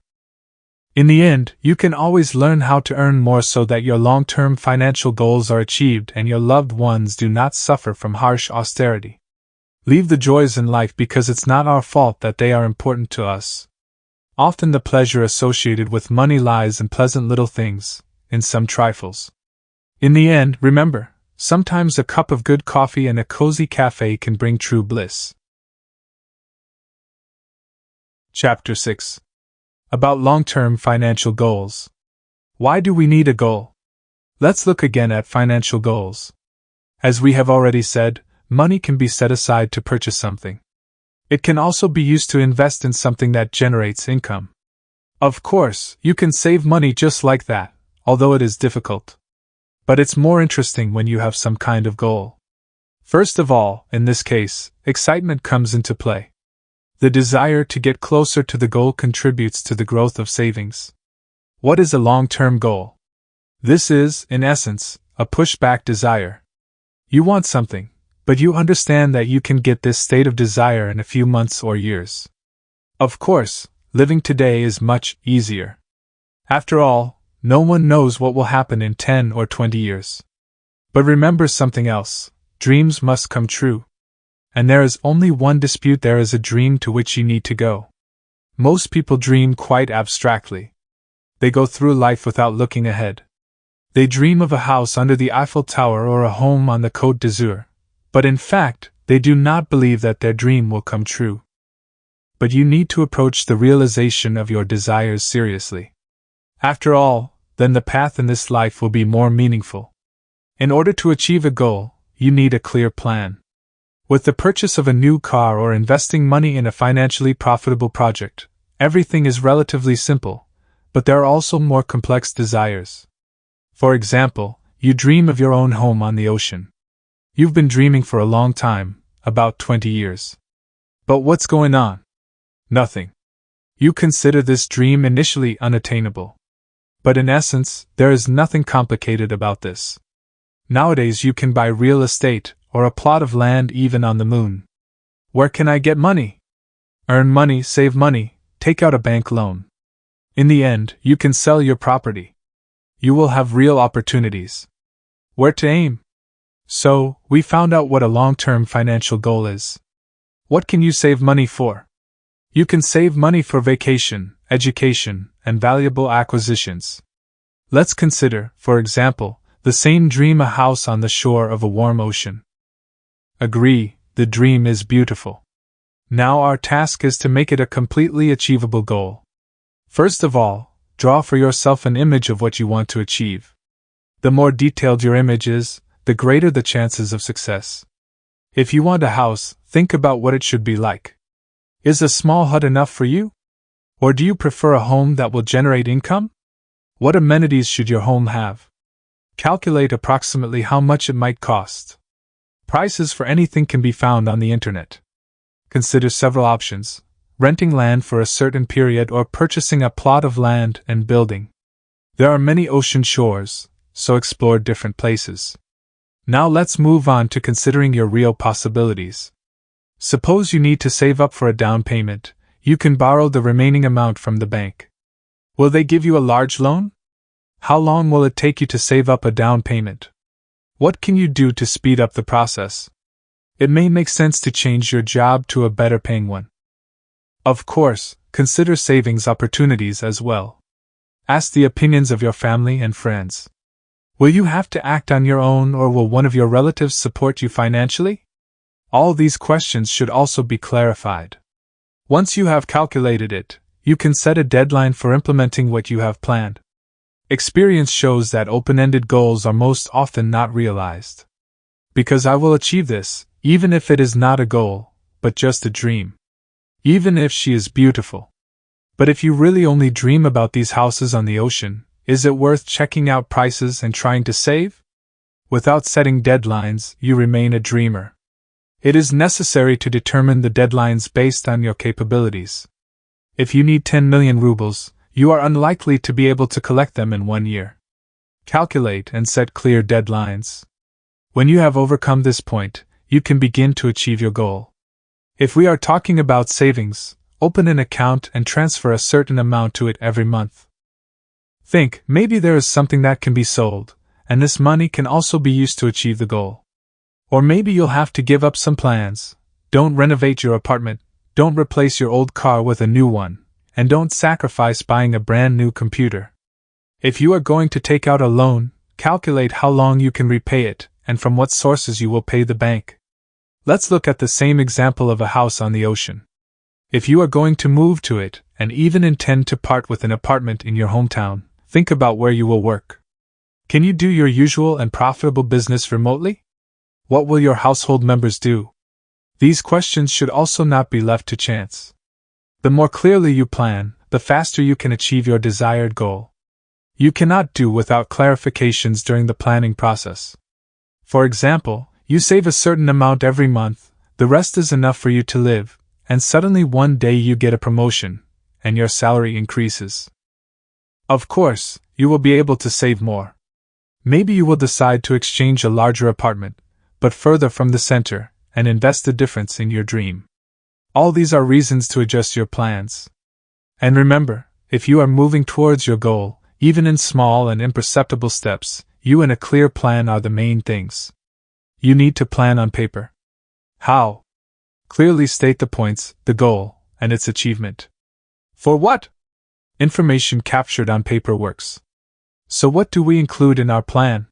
In the end, you can always learn how to earn more so that your long-term financial goals are achieved and your loved ones do not suffer from harsh austerity. Leave the joys in life because it's not our fault that they are important to us. Often the pleasure associated with money lies in pleasant little things, in some trifles. In the end, remember, sometimes a cup of good coffee and a cozy cafe can bring true bliss. Chapter 6. About long-term financial goals. Why do we need a goal? Let's look again at financial goals. As we have already said, money can be set aside to purchase something. It can also be used to invest in something that generates income. Of course, you can save money just like that, although it is difficult. But it's more interesting when you have some kind of goal. First of all, in this case, excitement comes into play. The desire to get closer to the goal contributes to the growth of savings. What is a long-term goal? This is, in essence, a pushback desire. You want something, but you understand that you can get this state of desire in a few months or years. Of course, living today is much easier. After all, no one knows what will happen in 10 or 20 years. But remember something else, dreams must come true. And there is only one dispute: there is a dream to which you need to go. Most people dream quite abstractly. They go through life without looking ahead. They dream of a house under the Eiffel Tower or a home on the Côte d'Azur, but in fact, they do not believe that their dream will come true. But you need to approach the realization of your desires seriously. After all, then the path in this life will be more meaningful. In order to achieve a goal, you need a clear plan. With the purchase of a new car or investing money in a financially profitable project, everything is relatively simple, but there are also more complex desires. For example, you dream of your own home on the ocean. You've been dreaming for a long time, about 20 years. But what's going on? Nothing. You consider this dream initially unattainable. But in essence, there is nothing complicated about this. Nowadays you can buy real estate, or a plot of land even on the moon. Where can I get money? Earn money, save money, take out a bank loan. In the end, you can sell your property. You will have real opportunities. Where to aim? So, we found out what a long-term financial goal is. What can you save money for? You can save money for vacation, education, and valuable acquisitions. Let's consider, for example, the same dream: a house on the shore of a warm ocean. Agree, the dream is beautiful. Now our task is to make it a completely achievable goal. First of all, draw for yourself an image of what you want to achieve. The more detailed your image is, the greater the chances of success. If you want a house, think about what it should be like. Is a small hut enough for you? Or do you prefer a home that will generate income? What amenities should your home have? Calculate approximately how much it might cost. Prices for anything can be found on the internet. Consider several options: renting land for a certain period or purchasing a plot of land and building. There are many ocean shores, so explore different places. Now let's move on to considering your real possibilities. Suppose you need to save up for a down payment. You can borrow the remaining amount from the bank. Will they give you a large loan? How long will it take you to save up a down payment? What can you do to speed up the process? It may make sense to change your job to a better paying one. Of course, consider savings opportunities as well. Ask the opinions of your family and friends. Will you have to act on your own, or will one of your relatives support you financially? All these questions should also be clarified. Once you have calculated it, you can set a deadline for implementing what you have planned. Experience shows that open-ended goals are most often not realized. Because I will achieve this, even if it is not a goal, but just a dream. Even if she is beautiful. But if you really only dream about these houses on the ocean, is it worth checking out prices and trying to save? Without setting deadlines, you remain a dreamer. It is necessary to determine the deadlines based on your capabilities. If you need 10 million rubles, you are unlikely to be able to collect them in 1 year. Calculate and set clear deadlines. When you have overcome this point, you can begin to achieve your goal. If we are talking about savings, open an account and transfer a certain amount to it every month. Think, maybe there is something that can be sold, and this money can also be used to achieve the goal. Or maybe you'll have to give up some plans. Don't renovate your apartment, don't replace your old car with a new one, and don't sacrifice buying a brand new computer. If you are going to take out a loan, calculate how long you can repay it, and from what sources you will pay the bank. Let's look at the same example of a house on the ocean. If you are going to move to it, and even intend to part with an apartment in your hometown, think about where you will work. Can you do your usual and profitable business remotely? What will your household members do? These questions should also not be left to chance. The more clearly you plan, the faster you can achieve your desired goal. You cannot do without clarifications during the planning process. For example, you save a certain amount every month, the rest is enough for you to live, and suddenly one day you get a promotion, and your salary increases. Of course, you will be able to save more. Maybe you will decide to exchange a larger apartment, but further from the center, and invest the difference in your dream. All these are reasons to adjust your plans. And remember, if you are moving towards your goal, even in small and imperceptible steps, you and a clear plan are the main things. You need to plan on paper. How? Clearly state the points, the goal, and its achievement. For what? Information captured on paper works. So what do we include in our plan?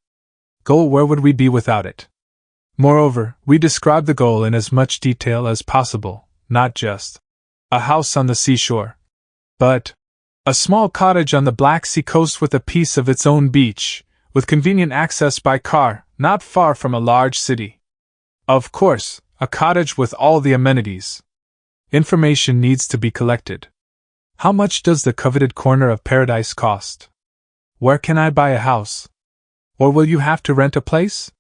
Goal, where would we be without it? Moreover, we describe the goal in as much detail as possible, not just a house on the seashore, but a small cottage on the Black Sea coast with a piece of its own beach, with convenient access by car, not far from a large city. Of course, a cottage with all the amenities. Information needs to be collected. How much does the coveted corner of paradise cost? Where can I buy a house? Or will you have to rent a place?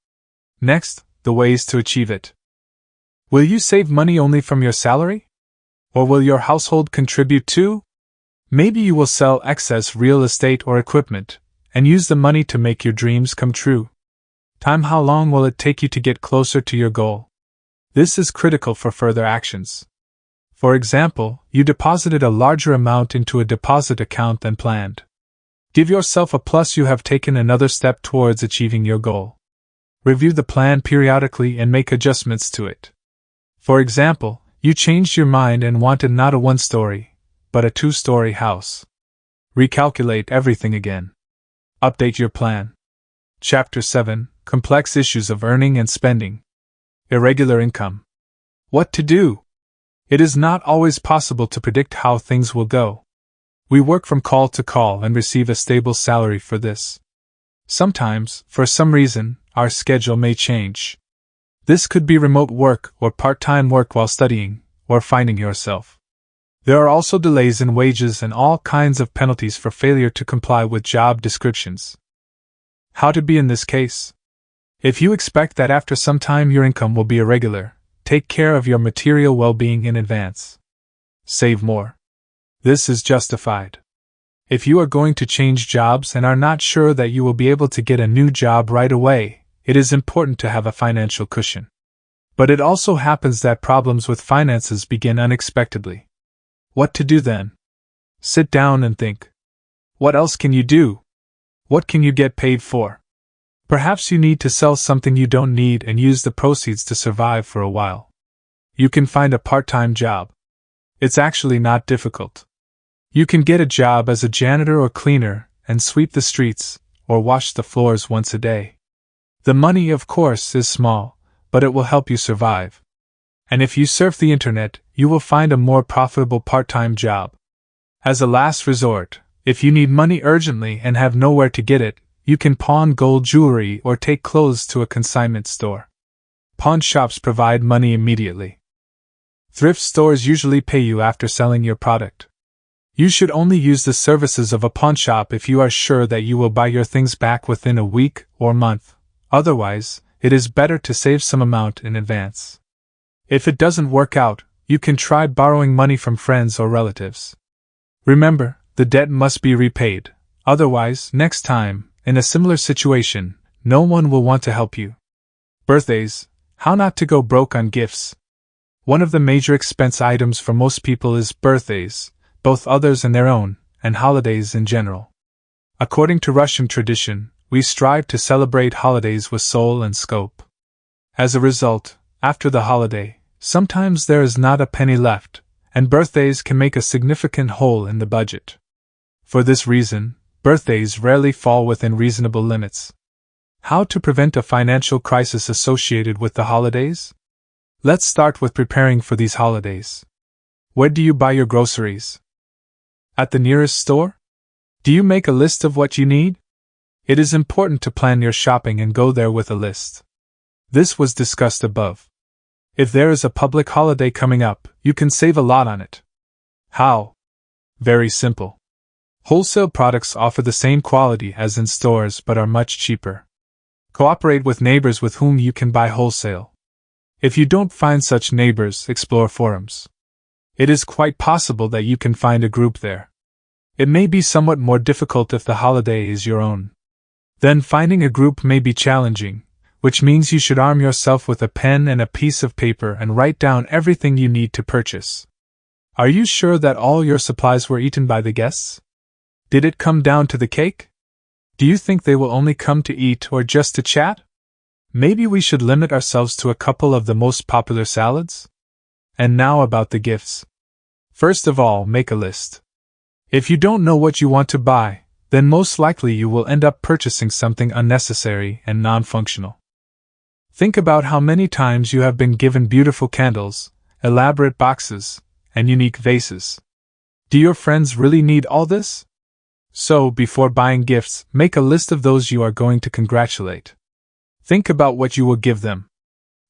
Next, the ways to achieve it. Will you save money only from your salary? Or will your household contribute too? Maybe you will sell excess real estate or equipment, and use the money to make your dreams come true. Time, how long will it take you to get closer to your goal? This is critical for further actions. For example, you deposited a larger amount into a deposit account than planned. Give yourself a plus, you have taken another step towards achieving your goal. Review the plan periodically and make adjustments to it. For example, you changed your mind and wanted not a 1-story, but a 2-story house. Recalculate everything again. Update your plan. Chapter 7: Complex Issues of Earning and Spending. Irregular Income. What to do? It is not always possible to predict how things will go. We work from call to call and receive a stable salary for this. Sometimes, for some reason, our schedule may change. This could be remote work or part-time work while studying, or finding yourself. There are also delays in wages and all kinds of penalties for failure to comply with job descriptions. How to be in this case? If you expect that after some time your income will be irregular, take care of your material well-being in advance. Save more. This is justified. If you are going to change jobs and are not sure that you will be able to get a new job right away, it is important to have a financial cushion. But it also happens that problems with finances begin unexpectedly. What to do then? Sit down and think. What else can you do? What can you get paid for? Perhaps you need to sell something you don't need and use the proceeds to survive for a while. You can find a part-time job. It's actually not difficult. You can get a job as a janitor or cleaner and sweep the streets or wash the floors once a day. The money, of course, is small, but it will help you survive. And if you surf the internet, you will find a more profitable part-time job. As a last resort, if you need money urgently and have nowhere to get it, you can pawn gold jewelry or take clothes to a consignment store. Pawn shops provide money immediately. Thrift stores usually pay you after selling your product. You should only use the services of a pawn shop if you are sure that you will buy your things back within a week or month. Otherwise, it is better to save some amount in advance. If it doesn't work out, you can try borrowing money from friends or relatives. Remember, the debt must be repaid. Otherwise, next time, in a similar situation, no one will want to help you. Birthdays. How not to go broke on gifts. One of the major expense items for most people is birthdays, both others and their own, and holidays in general. According to Russian tradition, we strive to celebrate holidays with soul and scope. As a result, after the holiday, sometimes there is not a penny left, and birthdays can make a significant hole in the budget. For this reason, birthdays rarely fall within reasonable limits. How to prevent a financial crisis associated with the holidays? Let's start with preparing for these holidays. Where do you buy your groceries? At the nearest store? Do you make a list of what you need? It is important to plan your shopping and go there with a list. This was discussed above. If there is a public holiday coming up, you can save a lot on it. How? Very simple. Wholesale products offer the same quality as in stores but are much cheaper. Cooperate with neighbors with whom you can buy wholesale. If you don't find such neighbors, explore forums. It is quite possible that you can find a group there. It may be somewhat more difficult if the holiday is your own. Then finding a group may be challenging, which means you should arm yourself with a pen and a piece of paper and write down everything you need to purchase. Are you sure that all your supplies were eaten by the guests? Did it come down to the cake? Do you think they will only come to eat or just to chat? Maybe we should limit ourselves to a couple of the most popular salads? And now about the gifts. First of all, make a list. If you don't know what you want to buy, then most likely you will end up purchasing something unnecessary and non-functional. Think about how many times you have been given beautiful candles, elaborate boxes, and unique vases. Do your friends really need all this? So, before buying gifts, make a list of those you are going to congratulate. Think about what you will give them.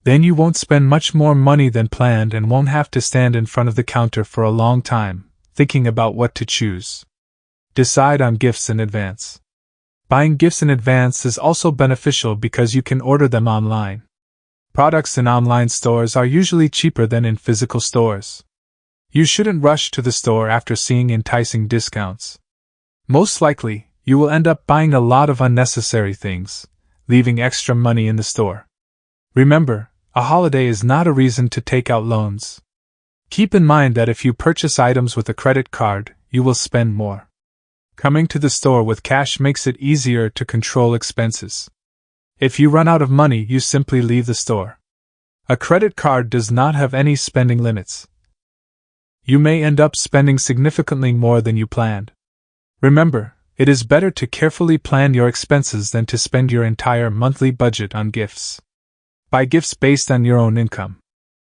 Then you won't spend much more money than planned and won't have to stand in front of the counter for a long time, thinking about what to choose. Decide on gifts in advance. Buying gifts in advance is also beneficial because you can order them online. Products in online stores are usually cheaper than in physical stores. You shouldn't rush to the store after seeing enticing discounts. Most likely, you will end up buying a lot of unnecessary things, leaving extra money in the store. Remember, a holiday is not a reason to take out loans. Keep in mind that if you purchase items with a credit card, you will spend more. Coming to the store with cash makes it easier to control expenses. If you run out of money, you simply leave the store. A credit card does not have any spending limits. You may end up spending significantly more than you planned. Remember, it is better to carefully plan your expenses than to spend your entire monthly budget on gifts. Buy gifts based on your own income.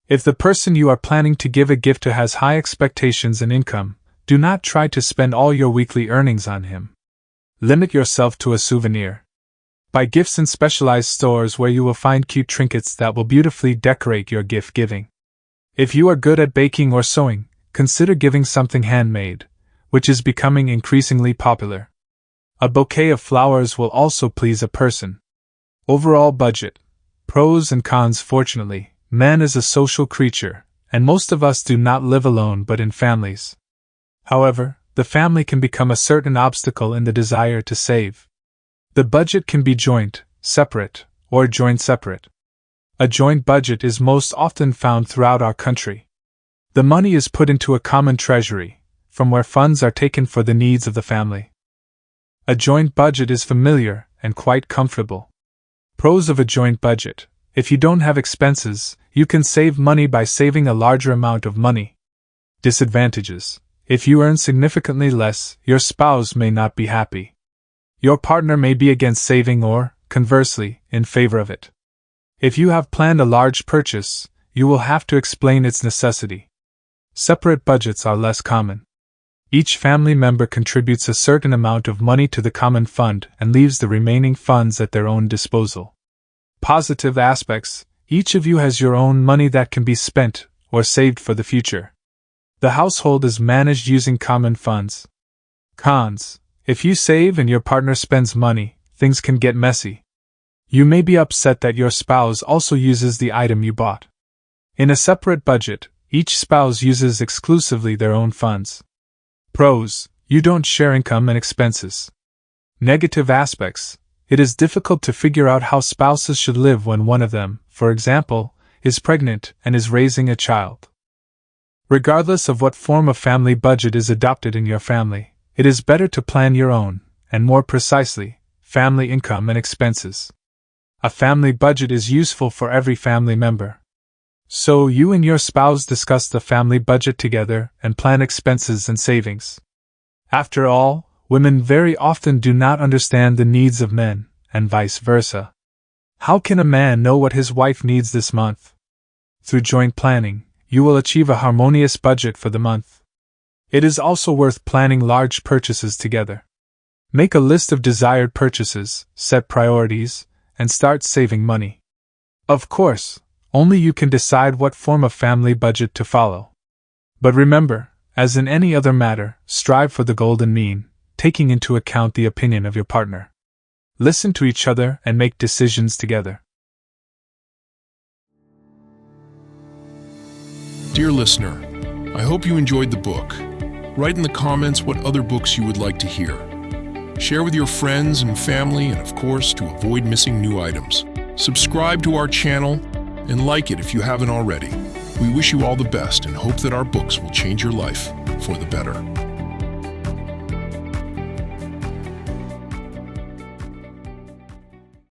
If the person you are planning to give a gift to has high expectations and income, do not try to spend all your weekly earnings on him. Limit yourself to a souvenir. Buy gifts in specialized stores where you will find cute trinkets that will beautifully decorate your gift giving. If you are good at baking or sewing, consider giving something handmade, which is becoming increasingly popular. A bouquet of flowers will also please a person. Overall budget. Pros and cons. Fortunately, man is a social creature, and most of us do not live alone but in families. However, the family can become a certain obstacle in the desire to save. The budget can be joint, separate, or joint separate. A joint budget is most often found throughout our country. The money is put into a common treasury, from where funds are taken for the needs of the family. A joint budget is familiar and quite comfortable. Pros of a joint budget: if you don't have expenses, you can save money by saving a larger amount of money. Disadvantages: if you earn significantly less, your spouse may not be happy. Your partner may be against saving or, conversely, in favor of it. If you have planned a large purchase, you will have to explain its necessity. Separate budgets are less common. Each family member contributes a certain amount of money to the common fund and leaves the remaining funds at their own disposal. Positive aspects: each of you has your own money that can be spent or saved for the future. The household is managed using common funds. Cons: if you save and your partner spends money, things can get messy. You may be upset that your spouse also uses the item you bought. In a separate budget, each spouse uses exclusively their own funds. Pros: you don't share income and expenses. Negative aspects: it is difficult to figure out how spouses should live when one of them, for example, is pregnant and is raising a child. Regardless of what form of family budget is adopted in your family, it is better to plan your own, and more precisely, family income and expenses. A family budget is useful for every family member. So you and your spouse discuss the family budget together and plan expenses and savings. After all, women very often do not understand the needs of men, and vice versa. How can a man know what his wife needs this month? Through joint planning, you will achieve a harmonious budget for the month. It is also worth planning large purchases together. Make a list of desired purchases, set priorities, and start saving money. Of course, only you can decide what form of family budget to follow. But remember, as in any other matter, strive for the golden mean, taking into account the opinion of your partner. Listen to each other and make decisions together. Dear listener, I hope you enjoyed the book. Write in the comments what other books you would like to hear. Share with your friends and family, and of course, to avoid missing new items. Subscribe to our channel and like it if you haven't already. We wish you all the best and hope that our books will change your life for the better.